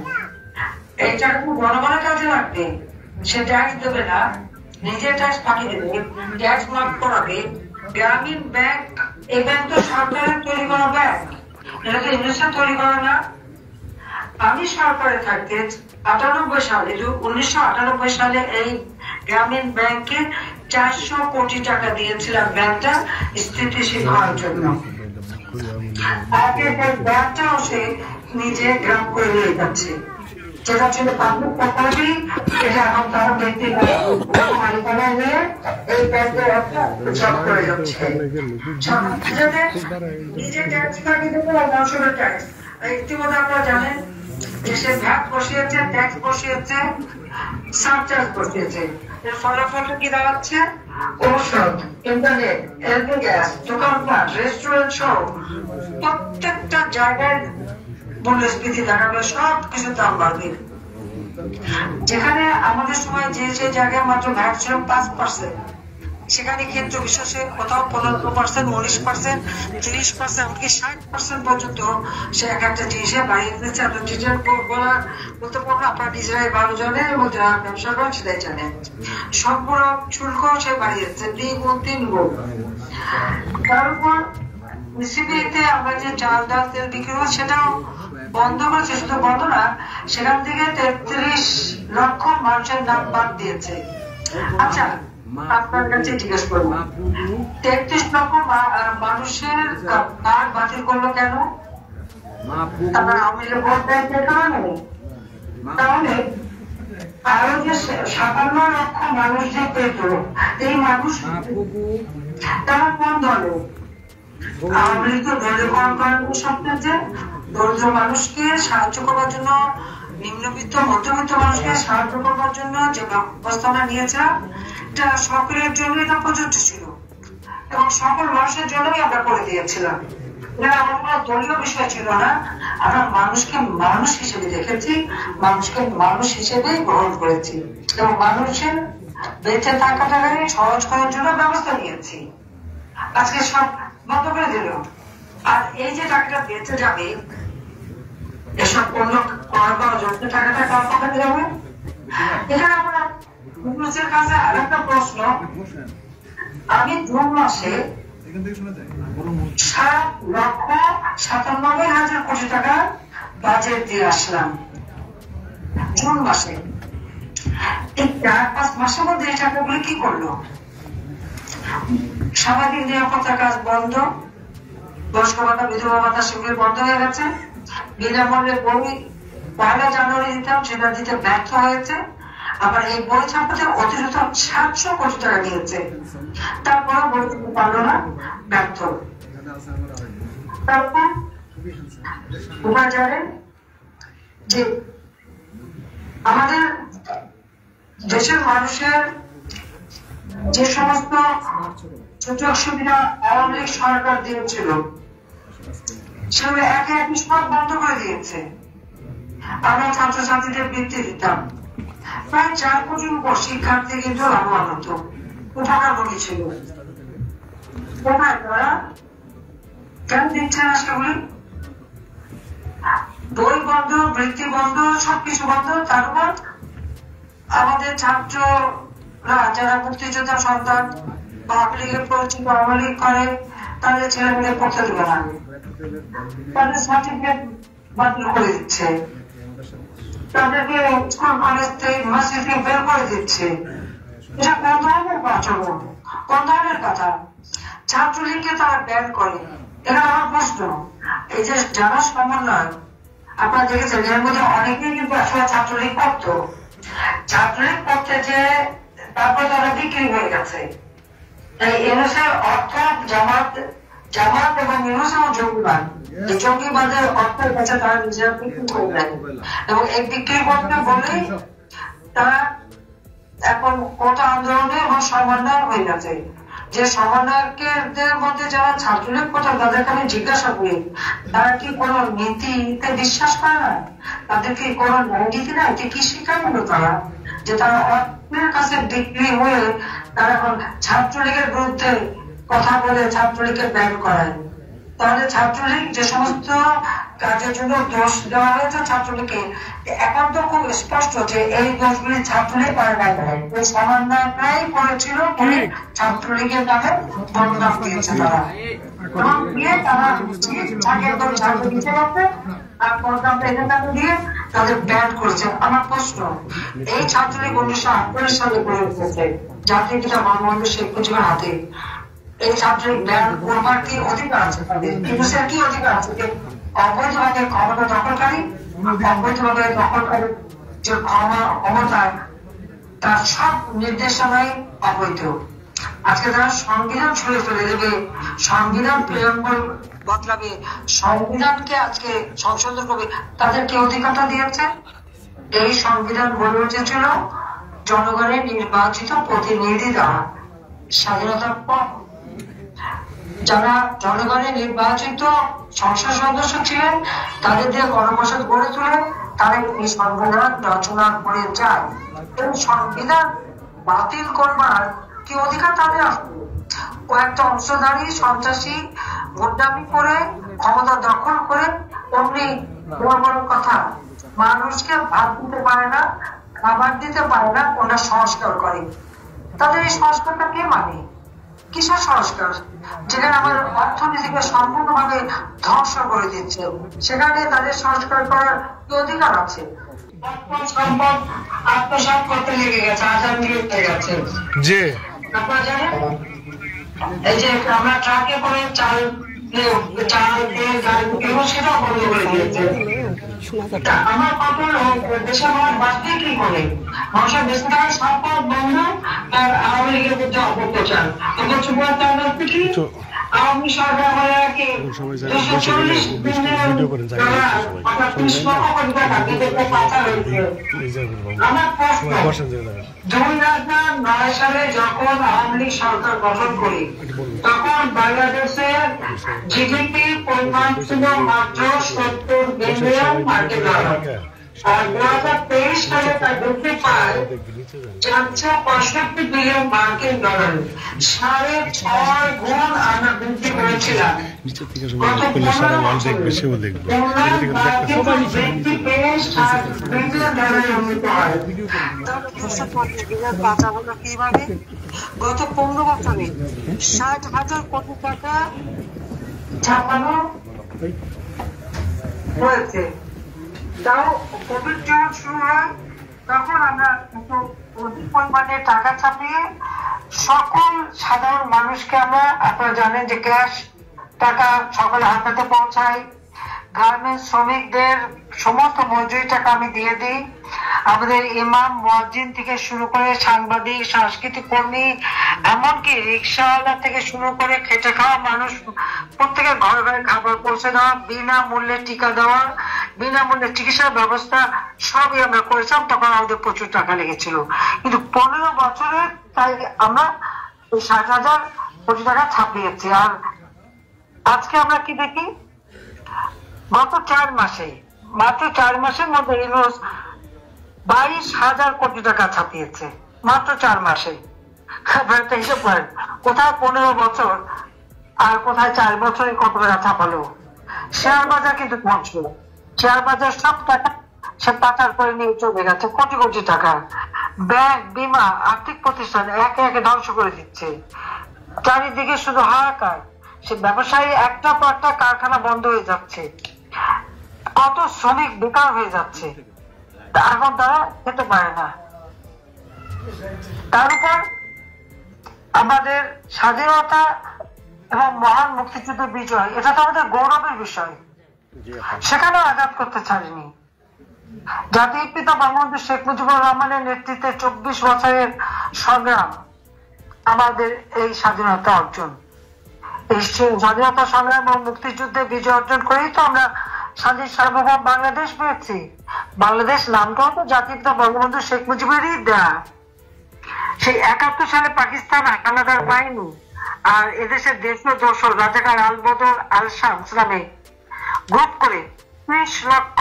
এই টাকা জনগণের কাছে রাখবে, সে ট্যাক্স দেবে না, নিজের ট্যাক্স ফাঁকি দেবে, ট্যাক্স মাফ করাবে। গ্রামীণ ব্যাংক, এই ব্যাংক তো সরকারের তৈরি করা ব্যাংক, এটা তো ইনভেস্টর তৈরি করে না। আমি সরকারে থাকতে 1998 সালে এই গ্রামীণ ব্যাংকে 400 কোটি টাকা দিয়েছিলাম ব্যাংকটা স্থিতিশীল হওয়ার জন্য। আগে ব্যাংকটাও সে নিজে গ্রাম করে নিয়ে যাচ্ছে, যেটা ছিল পাবলিক প্রপার্টি, এটা এখন তারা ব্যক্তিগত মালিকানা নিয়ে এই ব্যাংকের অর্থ জব করে যাচ্ছে। নিজে ট্যাক্স ফাঁকি দেবে আর মানুষের ট্যাক্স। ইতিমধ্যে আপনারা জানেন যে সে ভ্যাট বসিয়েছে, ট্যাক্স বসিয়েছে সার্চার্জ বসিয়েছে। এর ফলাফল কি দাঁড়াচ্ছে? ঔষধ, ইন্টারনেট, এলপি গ্যাস, দোকানপাট, রেস্টুরেন্ট সহ প্রত্যেকটা জায়গায় মূল্যস্ফীতি দেখা গেল, সব কিছুর দাম বাড়বে। যেখানে আমাদের সময় যে যে জায়গায় মাত্র ভ্যাট ছিল 5%, সেখানে ক্ষেত্র বিশেষে কোথাও 15%, 19%, 30%, এমনকি 60% পর্যন্ত সে এক একটা জিনিসে বাড়িয়ে দিচ্ছে। আপনার ডিটেল বলতে পারবো, আপনারা নিজেরাই ভালো জানেন এবং যারা ব্যবসা করেন সেটাই জানেন। সম্পূর্ণ শুল্ক সে বাড়িয়ে দিচ্ছে 2 গুণ 3 গুণ। তার উপর মিসিবিতে আমরা যে চাল ডাল তেল বিক্রি করি সেটাও বন্ধ করেছে। শুধু বন্ধ না, সেখান থেকে 33 লক্ষ মানুষের নাম বাদ দিয়েছে। আচ্ছা, আপনার কাছে জিজ্ঞেস করবো, 33 লক্ষ মানুষের কার্ড বাতিল করলো কেন? তারা আওয়ামী লীগ ভোট দেয় সে কারণে? তাহলে আরো যে 57 লক্ষ মানুষ যে পেত, এই মানুষ তারা কোন দলে? আওয়ামী লীগ তো দলীয়করণ করেন সবচেয়ে। দরিদ্র মানুষকে সাহায্য করার জন্য, নিম্নবিত্ত মধ্যবিত্ত মানুষকে সাহায্য করবার জন্য যে ব্যবস্থাটা নিয়েছে, এটা সকলের জন্য এটা প্রযোজ্য ছিল এবং সকল মানুষের জন্যই আমরা করে দিয়েছিলাম। এটা আমার কোনো দলীয় বিষয় ছিল না। আমরা মানুষকে মানুষ হিসেবে দেখেছি, মানুষকে মানুষ হিসেবে গ্রহণ করেছি এবং মানুষের বেঁচে থাকাটাকে সহজ করার জন্য ব্যবস্থা নিয়েছি। আজকে সব বন্ধ করে দিল। আর এই যে টাকাটা বেঁচে যাবে, এসব পণ্য ক্রয় করার জন্য টাকাটা কার পকেটে যাবে? এখানে আমরা মুখলেসের কাছে আরেকটা প্রশ্ন। আমি জুন মাসে 7,97,000 কোটি টাকা বাজেট দিয়ে আসলাম। জুন মাসে এই 4-5 মাসের মধ্যে এই টাকাগুলো কি করলো? সামাজিক নিরাপত্তার কাজ বন্ধ, বয়স্ক ভাতা, বিধবা ভাতা সেগুলি বন্ধ হয়ে গেছে। বিনামূল্যে বই 1 জানুয়ারি দিতাম, সেটা দিতে ব্যর্থ হয়েছে। আবার এই বই ছাপাতে অতিরিক্ত 700 কোটি টাকা নিয়েছে, তারপরে বই দিতে পারলো না, ব্যর্থ। তারপর উপায় জানেন যে আমাদের দেশের মানুষের যে সমস্ত সুযোগ সুবিধা আওয়ামী লীগ সরকার দিয়েছিল, সেগুলো একে একে সব বন্ধ করে দিয়েছে। আমরা ছাত্রছাত্রীদের বৃত্তি দিতাম, প্রায় 4 কোটির উপর শিক্ষার্থী কিন্তু লাভবান হতো, উপকারভোগী ছিল। কোথায় তারা কেন দিচ্ছে না সেগুলি? বই বন্ধ, বৃত্তি বন্ধ, সবকিছু বন্ধ। তার উপর আমাদের ছাত্ররা যারা মুক্তিযোদ্ধা সন্তান বা আওয়ামী লীগের পরিচিত, আওয়ামী লীগ করে, তাদের ছেলে মেয়ে পড়তে দেবে না, তাদের সার্টিফিকেট বাতিল করে দিচ্ছে, তাদেরকে স্কুল কলেজ থেকে ইউনিভার্সিটি থেকে বের করে দিচ্ছে। এটা কোন ধরনের আচরণ, কোন ধরনের কথা? ছাত্রলীগকে তারা ব্যান করে। এখানে আমার প্রশ্ন, এই যে যারা সমন্বয়, আপনারা দেখেছেন এর মধ্যে অনেকেই কিন্তু আসলে ছাত্রলীগ করতো। ছাত্রলীগ করতে যে তারপর তারা বিক্রি হয়ে গেছে। এই ইউনুসের অর্থ জামাত এবং ইউনুস এবং জঙ্গিবাদ, এই জঙ্গিবাদের অর্থের কাছে তারা নিজেরা বিক্রি করে দেয় এবং এই বিক্রি করতে বলেই তারা এখন কোটা আন্দোলনে এবং সমন্বয় হয়ে গেছে। যে সমন্বয়কের মধ্যে যারা ছাত্রলীগ করতেন তাদেরকে আমি জিজ্ঞাসা করি, তারা কি কোনো নীতিতে বিশ্বাস করে না? তাদের কি কোনো নীতি নাই? কি শিক্ষা হলো তারা যে তারা অর্থের কাছে বিক্রি হয়ে তারা এখন ছাত্রলীগের বিরুদ্ধে কথা বলে ছাত্রলীগকে ব্যান করায়? তাহলে ছাত্রলীগ যে সমস্ত কাজের জন্য দোষ দেওয়া হয়েছে ছাত্রলীগকে, এখন তো খুব স্পষ্ট যে এই দোষগুলি ছাত্রলীগ পারে না, এই সমন্বয়টাই করেছিল বলে ছাত্রলীগের নামে বদনাম দিয়েছে তারা। এবং দিয়ে তারা ছাত্র দিতে পারবে আর বদনামটা এদের নামে দিয়ে তাদের ব্যান করেছে। আমার প্রশ্ন, এই ছাত্রলীগ 1948 সালে গড়ে উঠেছে জাতীয় পিতা বঙ্গবন্ধু শেখ মুজিবের হাতে। এই ছাত্রলীগ ব্যান করবার কি অধিকার আছে তাদের? কিন্তু সে কি অধিকার আছে যে অবৈধভাবে ক্ষমতা দখলকারী, অবৈধভাবে দখলকারী যে ক্ষমতা, তার সব নির্দেশনায় অবৈধ। আজকে তারা সংবিধান ছুঁড়ে ফেলে দেবে, সংবিধান প্রেমবল বদলাবে, সংবিধানকে আজকে সংশোধন করবে, তাদের কি অধিকারটা দিয়েছে? এই সংবিধান বলে উঠেছিল জনগণের নির্বাচিত প্রতিনিধি দ্বারা। স্বাধীনতার পর যারা জনগণের নির্বাচিত সংসদ সদস্য ছিলেন তাদের দিয়ে গণপরিষদ গড়ে তুলে তারা এই সংবিধান রচনা করে যায়। এই সংবিধান বাতিল করবার কি অধিকার তাদের আছে? কয়েকটা অংশধারী সন্ত্রাসী ভোটদামি করে ক্ষমতা দখল করে অমনি বড় বড় কথা, মানুষকে ভাত দিতে পারে না, খাবার দিতে পারে না, ওরা সংস্কার করে। তাদের এই সংস্কারটা কে মানে? কিসের সংস্কার? যেখানে আমাদের অর্থনীতিকে সম্পূর্ণভাবে ধ্বংস করে দিচ্ছে, সেখানে তাদের সংস্কার করার কি অধিকার আছে? সম্পদ আত্মসাৎ করতে লেগে গেছে, আজাদ হয়ে গেছে। জি আপনারা জানেন এই যে আমরা ট্রাকে করে চাল সেটাও বন্ধ করে দিয়েছে। আমার কত লোক দেশের মানুষ বাঁচতে কি করে? মানুষের বেশি টাকা সম্পদ বন্ধ আর আওয়ামী লীগের মধ্যে অপপ্রচার। আওয়ামী সরকার বলে নাকি 240 বিলিয়ন ডলার অর্থাৎ 30 লক্ষ কোটি টাকা বিদেশে পাচার হয়েছে। আমার প্রশ্ন, 2009 সালে যখন আওয়ামী লীগ সরকার গঠন করি তখন বাংলাদেশের জিডিপি পরিমাণ ছিল মাত্র 70 বিলিয়ন মার্কিন ডলার, আর 2023 সালে তা বৃদ্ধি পায় 465 বিলিয়ন মার্কিন ডলার। 6.5 গুণ আমরা বৃদ্ধি করেছিলাম। গত 15 বছরে বৃদ্ধি পেয়ে 60 বিলিয়ন ডলারে উন্নীত হয়। কিভাবে গত 15 বছরে 60,000 কোটি টাকা ছাপানো হয়েছে। তাও কোভিড যখন শুরু হয় তখন আমরা একটু অধিক পরিমাণে টাকা ছাপিয়ে সকল সাধারণ মানুষকে আমরা, আপনারা জানেন যে ক্যাশ টাকা সকলের হাতে পৌঁছায়। গার্মেন্টস শ্রমিকদের সমস্ত মজুরি টাকা আমি দিয়ে দিই। আমাদের ইমাম মুয়াজ্জিন থেকে শুরু করে সাংবাদিক, সাংস্কৃতিক কর্মী, এমনকি রিক্সাওয়ালা থেকে শুরু করে খেটে খাওয়া মানুষ প্রত্যেকের ঘরে ঘরে খাবার পৌঁছে দেওয়া, বিনামূল্যে টিকা দেওয়া, বিনামূল্যে চিকিৎসার ব্যবস্থা সবই আমরা করেছিলাম। তখন আমাদের প্রচুর টাকা লেগেছিল, কিন্তু 15 বছরে তাই আমরা 60,000 কোটি টাকা ছাপিয়েছি। আর আজকে আমরা কি দেখি, গত 4 মাসে, মাত্র 4 মাসের মধ্যে ইউনুস 22,000 কোটি টাকা ছাপিয়েছে মাত্র 4 মাসে। হিসাব করেন, কোথায় 15 বছর আর কোথায় 4 বছরে কত টাকা ছাপালো। শেয়ার বাজার কিন্তু পৌঁছলো, শেয়ার বাজার সব টাকা সে পাচার করে নিয়ে চলে গেছে, কোটি কোটি টাকা। ব্যাংক, বিমা, আর্থিক প্রতিষ্ঠান একে একে ধ্বংস করে দিচ্ছে। চারিদিকে শুধু হাহাকার। সে ব্যবসায়ী একটার পর একটা কারখানা বন্ধ হয়ে যাচ্ছে, কত শ্রমিক বেকার হয়ে যাচ্ছে, এখন তারা খেতে পারে না। তার উপর আমাদের স্বাধীনতা এবং মহান মুক্তিযুদ্ধের বিজয়, এটা তো আমাদের গৌরবের বিষয়, সেখানে আঘাত করতে ছাড়েনি। জাতির পিতা বঙ্গবন্ধু শেখ মুজিবুর রহমানের নেতৃত্বে 24 বছরের সংগ্রাম আমাদের এই স্বাধীনতা অর্জন। এই স্বাধীনতা সংগ্রাম এবং মুক্তিযুদ্ধে বিজয় অর্জন করেই তো আমরা স্বাধীন সার্বভৌম বাংলাদেশ পেয়েছি। বাংলাদেশ নামটাও তো জাতির পিতা বঙ্গবন্ধু শেখ মুজিবেরই দেয়া। সেই 71 সালে পাকিস্তান হানাদার বাহিনী আর এদেশের দেশীয় দোসর রাজাকার আল-বদর, আল-শামস নামে গ্রুপ করে 30 লক্ষ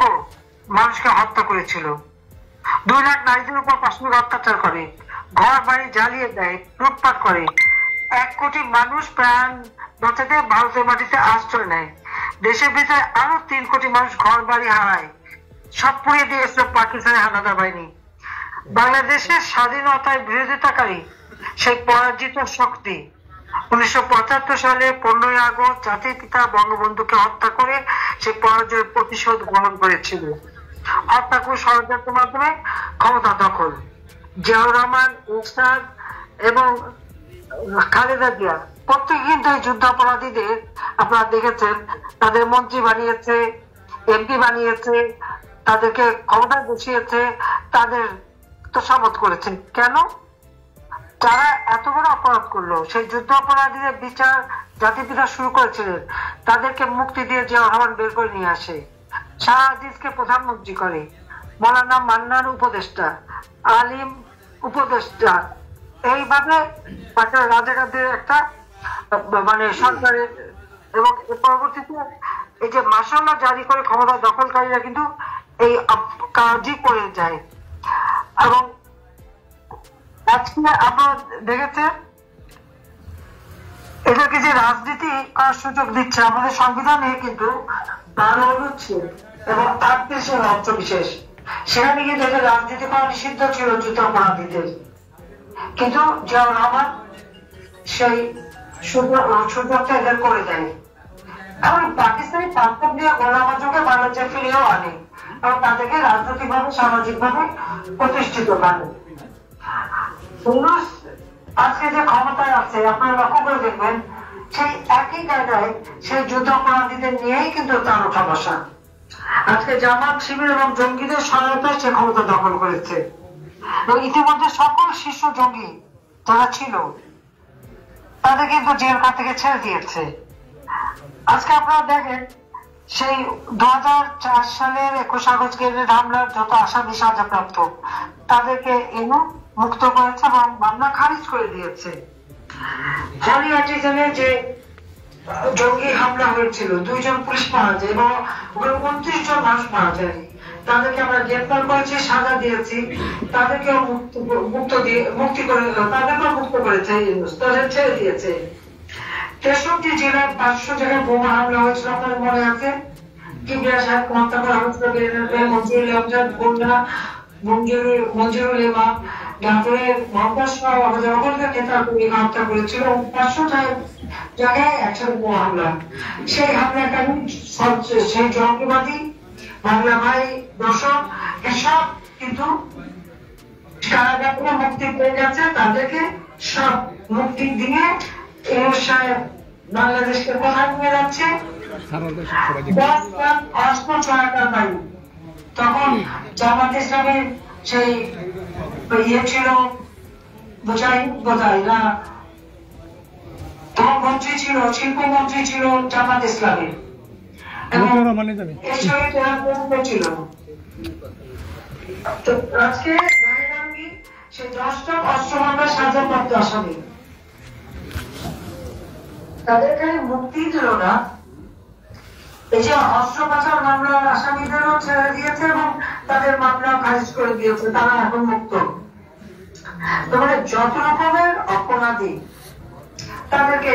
মানুষকে হত্যা করেছিল। 2 লাখ নারীদের উপর পাশবিক অত্যাচার করে, ঘর বাড়ি জ্বালিয়ে দেয়, লুটপাট করে। 1 কোটি মানুষ প্রাণ বাঁচাতে ভারতের মাটিতে আশ্রয় নেয়। দেশের ভিতরে আরো 3 কোটি মানুষ ঘর বাড়ি হারায়, সব পুড়িয়ে দিয়েছিল পাকিস্তানের হানাদার বাহিনী। বাংলাদেশের স্বাধীনতায় বিরোধিতাকারী সেই পরাজিত শক্তি 1975 সালে 15ই আগস্ট জাতির পিতা বঙ্গবন্ধুকে হত্যা করে সেই পরাজয়ের প্রতিশোধ গ্রহণ করেছিল। হত্যা করে ষড়যন্ত্রের মাধ্যমে ক্ষমতা দখল। জিয়াউর রহমান, এরশাদ এবং খালেদা জিয়া প্রত্যেকে কিন্তু এই যুদ্ধাপরাধীদের আপনারা দেখেছেন, তাদের মন্ত্রী বানিয়েছে, এমপি বানিয়েছে, তাদেরকে ক্ষমতায় বসিয়েছে, তাদের তোষামত করেছে। কেন? যারা এত বড় অপরাধ করলো, সেই যুদ্ধ অপরাধীদের বিচার জাতির পিতা শুরু করেছিলেন, তাদেরকে মুক্তি দিয়ে জিয়াউর রহমান বের করে নিয়ে আসে। শাহ আজিজকে প্রধানমন্ত্রী করে, মৌলানা মান্নান উপদেষ্টা, আলিম উপদেষ্টা, এইভাবে রাজাকারদের একটা মানে সরকারের, এবং পরবর্তীতে এই যে মাশাআল্লাহ জারি করে ক্ষমতা দখলকারীরা কিন্তু এই কাজই করে যায়। এবং আজকে আপনারা দেখেছেন এদেরকে যে রাজনীতি করার সুযোগ দিচ্ছে, আমাদের সংবিধানে কিন্তু 12 অনুচ্ছেদ এবং 38 অর্থ বিশেষ, সেখানে কিন্তু এদের রাজনীতি করা নিষিদ্ধ ছিল যুদ্ধাপরাধীদের, কিন্তু জিয়াউর রহমান সেই সুযোগটা এদের করে দেয়। এবং পাকিস্তানি পাসপোর্ট দিয়ে গোলাবাজকে বাংলাদেশে ফিরিয়েও আনে এবং তাদেরকে রাজনৈতিকভাবে সামাজিকভাবে প্রতিষ্ঠিত করে। আজকে যে ক্ষমতায় আছে আপনারা লক্ষ্য করে দেখবেন, সেই একই জায়গায় সেই যুদ্ধাপরাধীদের নিয়েই কিন্তু তার ওঠা বসা। আজকে জামাত শিবির এবং জঙ্গিদের সহায়তায় সে ক্ষমতা দখল করেছে এবং ইতিমধ্যে সকল শীর্ষ জঙ্গি যারা ছিল তাদের কিন্তু জেল থেকে ছেড়ে দিয়েছে। আজকে আপনারা দেখেন সেই 2004 সালের 21 আগস্ট গ্রেনেড হামলার যত আসামি সাজাপ্রাপ্ত তাদেরকে এনে মুক্ত করেছে এবং মামলা খারিজ করে দিয়েছে। হলিআর্টিজানে যে জঙ্গি হামলা হয়েছিল, 2 জন পুলিশ মারা যায় এবং 29 জন মানুষ মারা যায়, তাদেরকে আমরা গ্রেফতার করেছি, সাজা দিয়েছি, তাদেরকেও মুক্তি করে, তাদেরকেও মুক্ত করেছে, তাদের ছেড়ে দিয়েছে। 63 জেলায় 500 জায়গায় বোমা হামলা হয়েছিল, আপনার মনে আছে? কিবরিয়া সাহেব হত্যা করা হয়েছিল, মঞ্জুরুল আমজাদ বন্যা, মঞ্জুরুল ইমাম, ঢাকায় মহাকাশ হত্যা করেছিল, 500 জায়গায় একসাথে বোমা হামলা। সেই হামলাকারী সেই জঙ্গিবাদী বাংলা ভাই দর্শক এসব কিন্তু কারাগার থেকে মুক্তি পেয়ে গেছে, তাদেরকে সব মুক্তি দিয়ে বাংলাদেশকে কোথায় নিয়ে যাচ্ছে? তখন জামাত ইসলামের সেই ইয়ে ছিল বোঝাই না, মন্ত্রী ছিল, শিল্পমন্ত্রী ছিল জামাত ইসলামের, এবং ছিল। তো আজকে সেই 10টা অস্ত্র মামলার সাজাপ্রাপ্ত আসামি, তাদেরকে মুক্তি দিল না, এই যে অস্ত্র পাচার মামলার আসামিদেরও ছেড়ে দিয়েছে এবং তাদের মামলা খারিজ করে দিয়েছে, তারা এখন মুক্ত। মানে যত রকমের অপরাধী তাদেরকে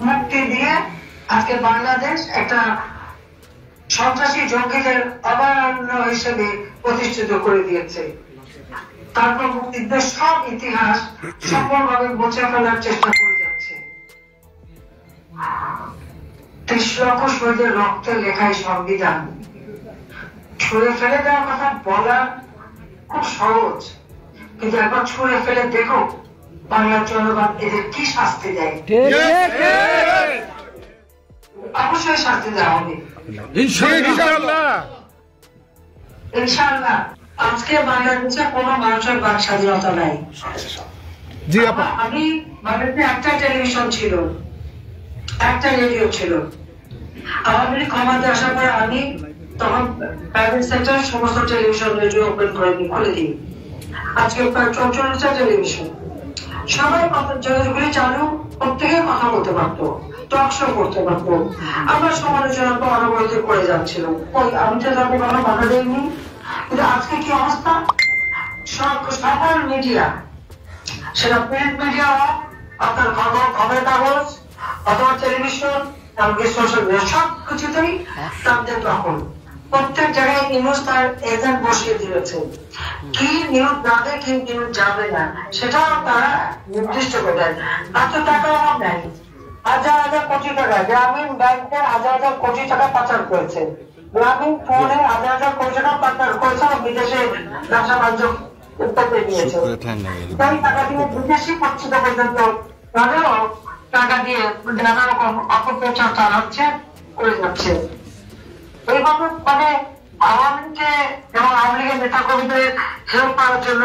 মুক্তি দিয়ে আজকে বাংলাদেশ একটা সন্ত্রাসী জঙ্গিদের অভয়ারণ্য হিসেবে প্রতিষ্ঠিত করে দিয়েছে। তারপর মুক্তিদের সব ইতিহাস সফলভাবে মুছে ফেলার চেষ্টা করে যাচ্ছে। 30 লক্ষ শহীদের রক্তে লেখাই সংবিধান ছুঁড়ে ফেলে দেওয়ার কথা বলা খুব সহজ, কিন্তু একবার ছুঁড়ে ফেলে দেখো বাংলার জনগণ এদের কি শাস্তি দেয়। অবশ্যই শাস্তি দেওয়া হবে ইনশাআল্লাহ। আজকে বাংলাদেশে কোনো মানুষের বাক স্বাধীনতা নাই। আমি বাংলাদেশে একটা টেলিভিশন ছিল, একটা রেডিও ছিল। আওয়ামী লীগ ক্ষমতায় আসার পরে আমি তখন প্রাইভেট সেক্টর সমস্ত টেলিভিশন রেডিও ওপেন করে দিই, খুলে দিই। আজকে প্রায় 44টা টেলিভিশন, সবাই যেগুলি চালু, প্রত্যেকে কথা বলতে পারতো, টক শো করতে পারতো। আমরা সমালোচনা অনবরত করে যাচ্ছিল, আমি তো তাকে কোনো বাধা দেইনি। কিন্তু আজকে কি অবস্থা? সকল মিডিয়া, সেটা প্রিন্ট মিডিয়া হোক, আপনার খবরের কাগজ অথবা টেলিভিশন, এমনকি সোশ্যাল মিডিয়া, সব কিছুতেই তাদের দখল। প্রত্যেক জায়গায় নিউজ তার এজেন্ট বসিয়ে দিয়েছে, কি নিউজ যাবে কি নিউজ যাবে না সেটাও তারা নির্দিষ্ট করে দেয়। এত টাকা অভাব নেই, হাজার হাজার কোটি টাকা গ্রামীণ ব্যাংকে হাজার কোটি টাকা পাচার করেছে, গ্রামীণ ফোনে হাজার কোটি টাকা পাচার করেছে এবং বিদেশে ব্যবসা বাণিজ্য উৎপত্তি নিয়েছে। তাই টাকা দিয়ে বিদেশি পত্রিকা পর্যন্ত তাদেরও টাকা দিয়ে নানা রকম অপপ্রচার চালাচ্ছে, করে যাচ্ছে। এইভাবে মানে আওয়ামী লীগকে এবং আওয়ামী লীগের নেতা কর্মীদের হেল্প করার জন্য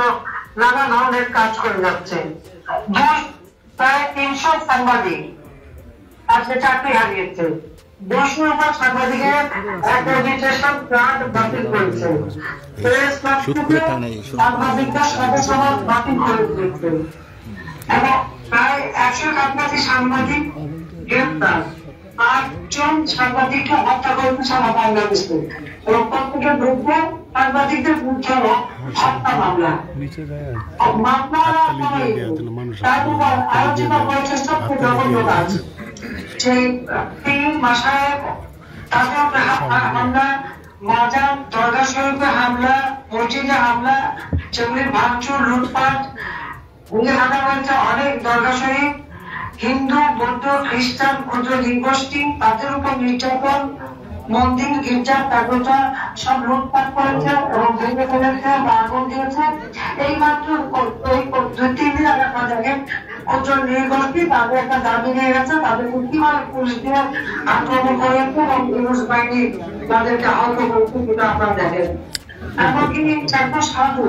নানা ধরনের কাজ করে যাচ্ছে। প্রায় 300 সাংবাদিক আজকে চাকরি হারিয়েছে, বৈষ্ণব সাংবাদিকের অ্যাক্রেডিটেশন কার্ড বাতিল করেছে, প্রেস ক্লাব থেকে সাংবাদিকদের সদস্য বাতিল করে দিয়েছে এবং প্রায় 100 কাছাকাছি সাংবাদিক গ্রেপ্তার, 8 জন সাংবাদিককে হত্যা করেছে সারা বাংলাদেশে এবং প্রত্যেকের বিরুদ্ধে সাংবাদিকদের বিরুদ্ধে হত্যা মামলা তার উপর আলোচিত হয়েছে সবচেয়ে জঘন্য কাজ। সেই পীর মাসায়েক তাদের উপরে হামলা, মাজার দরগা শরীফে হামলা, মসজিদে হামলা, সেগুলির ভাঙচুর, লুটপাট, গুলি হানা হয়েছে অনেক দরগা শরীফ, হিন্দু, বৌদ্ধ, খ্রিস্টান, ক্ষুদ্র নৃগোষ্ঠী তাদের উপর নির্যাতন, মন্দির, গির্জা, তাগোটা সব লুটপাট করেছে এবং ভেঙে ফেলেছে বা আগুন দিয়েছে। এই মাত্র এই 2-3 দিন আগে আপনাদেরকে ক্ষুদ্র নৃগোষ্ঠী তাদের একটা দাবি নিয়ে গেছে, তাদেরকে কিভাবে পুলিশ দিয়ে আক্রমণ করেছে এবং পুলিশ বাহিনী তাদেরকে আহত করেছে সেটা আপনারা দেখেন। এমনকি একটা সাধু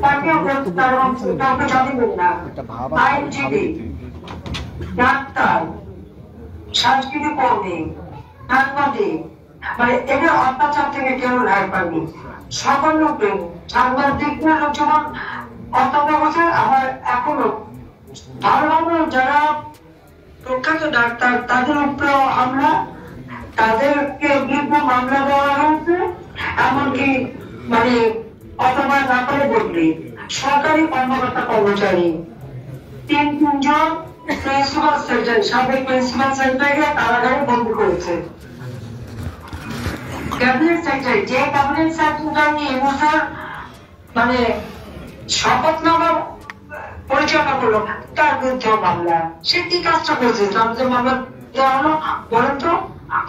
তাকেও গ্রেপ্তার এবং কাউকে জানি না, আইনজীবী, ডাক্তার, সাংস্কৃতিক কর্মী, সাংবাদিক, মানে এদের অত্যাচার থেকে কেউ রেহাই পায়নি। সকল লোকে সাংবাদিকদের যেমন অত্যাচার করছে, আবার এখনো ভালো ভালো যারা প্রখ্যাত ডাক্তার তাদের উপরেও হামলা, তাদেরকে বিরুদ্ধে মামলা দেওয়া হয়েছে। এমনকি মানে অথবা না করে বললি সরকারি কর্মকর্তা কর্মচারী 3 জন প্রিন্সিপাল সেক্রেটারি, সাবেক প্রিন্সিপাল সেক্রেটারিকে কারাগারে বন্দী করেছে। ক্যাবিনেট সেক্রেটারি, যে ক্যাবিনেট সেক্রেটারি ইউনুসের মানে শপথনামা পরিচালনা করলো, তার বিরুদ্ধে মামলা। সে কি কাজটা করেছে? যে মামলা দেওয়া হলো বলেন তো,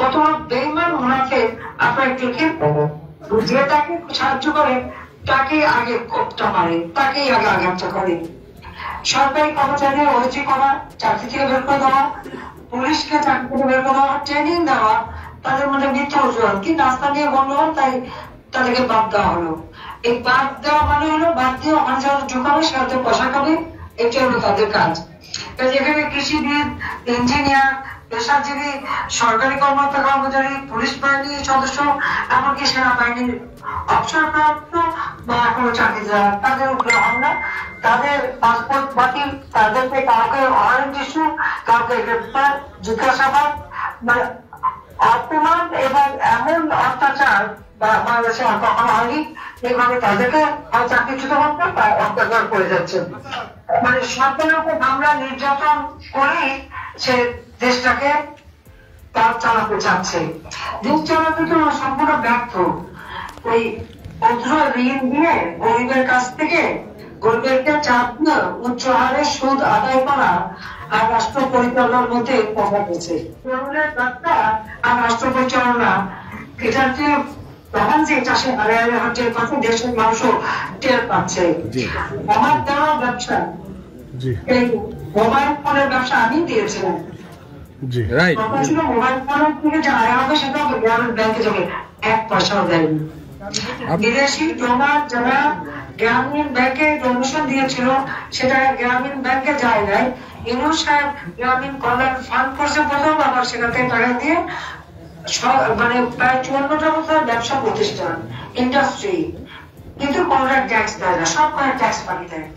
কত বেইমান মুনাফিক। আপনার দেখে যে তাকে সাহায্য করে তাকে আগে কোপটা মারে, তাকেই আগে আঘাতটা করে। সরকারি কর্মচারী ওইচি করা, চাকরি থেকে বের করে দেওয়া, পুলিশকে চাকরি থেকে বের করে দেওয়া, ট্রেনিং দেওয়া, তাদের মধ্যে মিথ্যা অজুহাত কি নাস্তা নিয়ে গন্ডগোল, তাই তাদেরকে বাদ দেওয়া হলো। এই বাদ দেওয়া মানে হলো বাদ দিয়ে ওখানে যারা ঢুকাবে সেখানে পয়সা খাবে, এটা হলো তাদের কাজ। যেখানে কৃষিবিদ, ইঞ্জিনিয়ার, পেশাজীবী, সরকারি কর্মকর্তা কর্মচারী, পুলিশ বাহিনীর সদস্য, এমনকি সেনাবাহিনীর অবসরপ্রাপ্ত বা এখনো চাকরিদার, তাদের উপরে হামলা, তাদের পাসপোর্ট বাতিল, তাদেরকে কাউকে ওয়ারেন্ট ইস্যু, কাউকে গ্রেপ্তার, জিজ্ঞাসাবাদ, মানে অপমান এবং এমন অত্যাচার বাংলাদেশে কখনো হয়নি। এইভাবে তাদেরকে চাকরিচ্যুত করতে বা অত্যাচার করে যাচ্ছে, মানে সরকারের উপর হামলা নির্যাতন করেই সে দেশটাকে তার চালাতে চাচ্ছে। দেশ চালাতে তো সম্পূর্ণ ব্যর্থ। ওই অর্থ ঋণ দিয়ে গরিবের কাছ থেকে গরিবেরকে চাপ দিয়ে উচ্চ হারে সুদ আদায় করা আর রাষ্ট্র পরিচালনার মধ্যে কথা বলছে। আর রাষ্ট্র পরিচালনা এটার যে তখন যে চাষে হারে হারে হচ্ছে, তখন দেশের মানুষও টের পাচ্ছে। আমার দেওয়া ব্যবসা, এই মোবাইল ফোনের ব্যবসা আমি দিয়েছিলাম। মোবাইল ফোনের থেকে যে আয় হবে সেটা গ্রামীণ ব্যাংকে যাবে, 1 পয়সাও দেয়নি। বিদেশি ডোনার যারা গ্রামীণ ব্যাংকে ডোনেশন দিয়েছিল সেটা গ্রামীণ ব্যাংকে যায় নাই। ইউনূস সাহেব গ্রামীণ কল্যাণ ফান্ড করছে প্রথম, আবার সেখান থেকে টাকা দিয়ে মানে প্রায় 54টা বছর ব্যবসা প্রতিষ্ঠান, ইন্ডাস্ট্রি, কিন্তু কোনটা ট্যাক্স দেয় না, সব করে ট্যাক্স পাঠিয়ে দেয়।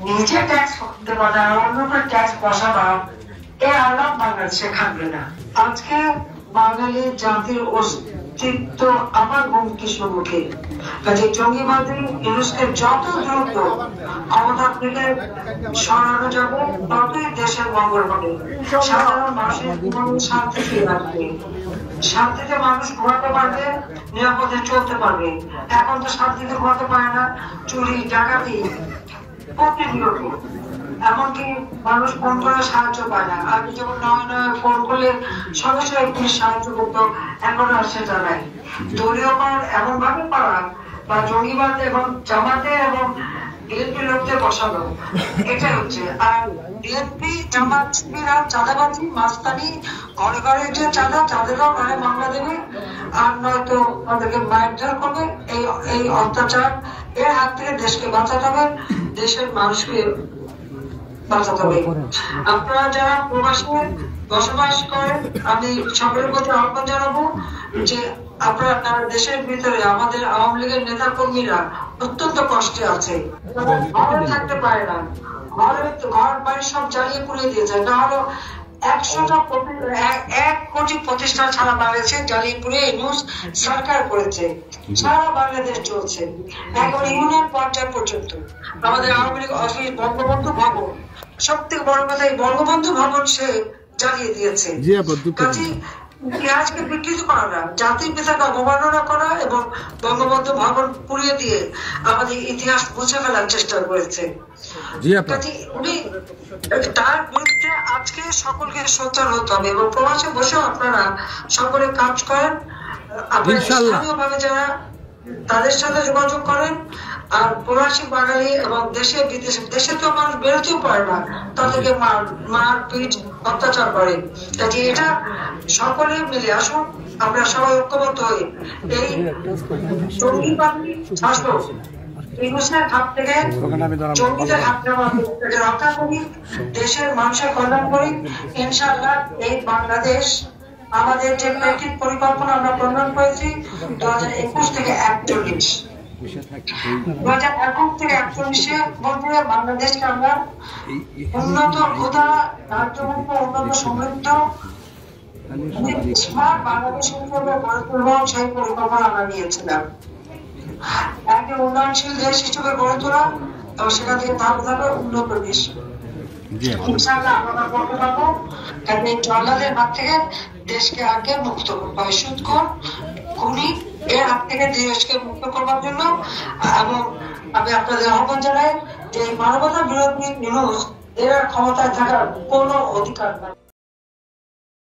নিজে ট্যাক্স দেওয়া না, অন্য করে ট্যাক্স বসাবা, এ আল্লাহ বাংলাদেশে খাবে না। আজকে বাঙালি জাতির অস্তিত্ব আবার হুমকির সম্মুখে। কাজে জঙ্গিবাদী ইউনুসকে যত দ্রুত ক্ষমতা থেকে সরানো যাবে ততই দেশের মঙ্গল হবে। সাধারণ মানুষের জীবন শান্তি ফিরে আসবে, শান্তিতে মানুষ ঘুমাতে পারবে, নিরাপদে চলতে পারবে। এখন তো শান্তিতে ঘুমাতে পারে না, চুরি ডাকাতি প্রতিনিয়ত, এমনকি মানুষ ফোন করে সাহায্য পায় না। আগে যেমন নয় ফোন করলে সঙ্গে সঙ্গে পুলিশ সাহায্য করতো, এখন আর সেটা নাই। দলীয়করণ এমন ভাবে করা বা জঙ্গিবাদ এবং জামাতে এবং বিএনপি লোকদের বসানো, এটা হচ্ছে। আর বিএনপি জামাত চাঁদাবাজি, মাস্তানি, ঘরে ঘরে যে চাঁদা, তাদেরও ঘরে মামলা দেবে, আর নয়তো তাদেরকে মারধর করবে। এই অত্যাচার এর হাত থেকে দেশকে বাঁচাতে হবে, দেশের মানুষকে বাঁচাতে হবে। আপনারা যারা প্রবাসে বসবাস করেন, আমি সকলের প্রতি আহ্বান জানাবো যে আপনারা দেশের ভিতরে আমাদের আওয়ামী লীগের নেতা কর্মীরা অত্যন্ত কষ্টে আছে, ঘরে থাকতে পারে না, ঘর বাড়ি সব জ্বালিয়ে পুড়িয়ে দিয়েছে। না হলো 1 কোটি প্রতিষ্ঠান সারা বাংলাদেশে জ্বালিয়ে পুড়িয়ে নিউজ সরকার করেছে, সারা বাংলাদেশ চলছে, একবার ইউনিয়ন পর্যায় পর্যন্ত। আমাদের আওয়ামী লীগ অফিস বঙ্গবন্ধু ভবন, সব থেকে বড় কথা এই বঙ্গবন্ধু ভবন সে জ্বালিয়ে দিয়েছে। ইতিহাসকে বিকৃত করা না, জাতির পিতাকে অবমাননা করা এবং বঙ্গবন্ধু ভবন পুড়িয়ে দিয়ে আমাদের ইতিহাস মুছে ফেলার চেষ্টা করেছে। উনি তার বিরুদ্ধে আজকে সকলকে সোচ্চার হতে হবে এবং প্রবাসে বসেও আপনারা সকলে কাজ করেন, আপনারা স্থানীয়ভাবে যারা তাদের সাথে যোগাযোগ করেন। আর প্রবাসী বাঙালি এবং দেশে বিদেশে, দেশে তো মানুষ বেরোতেও পারে না, তাদেরকে মার পিট অত্যাচার করে। কাজে এটা সকলে মিলে আসুন, আমরা সবাই ঐক্যবদ্ধ হই এই জঙ্গিবাদী শাসক ইউনুসের হাত থেকে, জঙ্গিদের হাত থেকে রক্ষা করি, দেশের মানুষের কল্যাণ করি। ইনশাআল্লাহ এই বাংলাদেশ আমাদের যে প্রেক্ষিত পরিকল্পনা আমরা প্রণয়ন করেছি 2021 থেকে 41, 2021 থেকে 41-এর মধ্যে বাংলাদেশকে আমরা উন্নত ক্ষুধা রাজ্যমুক্ত উন্নত সমৃদ্ধ স্মার্ট বাংলাদেশ হিসেবে গড়ে তুলব, সেই পরিকল্পনা আমরা নিয়েছিলাম। একটি উন্নয়নশীল দেশ হিসেবে গড়ে তোলা এবং সেখান থেকে ধাপে ধাপে উন্নত দেশ ইনশাআল্লাহ আমরা করতে পারবো। কারণ এই জল্লাদের হাত থেকে দেশকে আগে মুক্ত করতে হবে, সুদখোর খুনি এর হাত থেকে দেশকে মুক্ত করবার জন্য। এবং আমি আপনাদের আহ্বান জানাই যে মানবতা বিরোধী নিউজ এর ক্ষমতায় থাকার কোনো অধিকার নাই।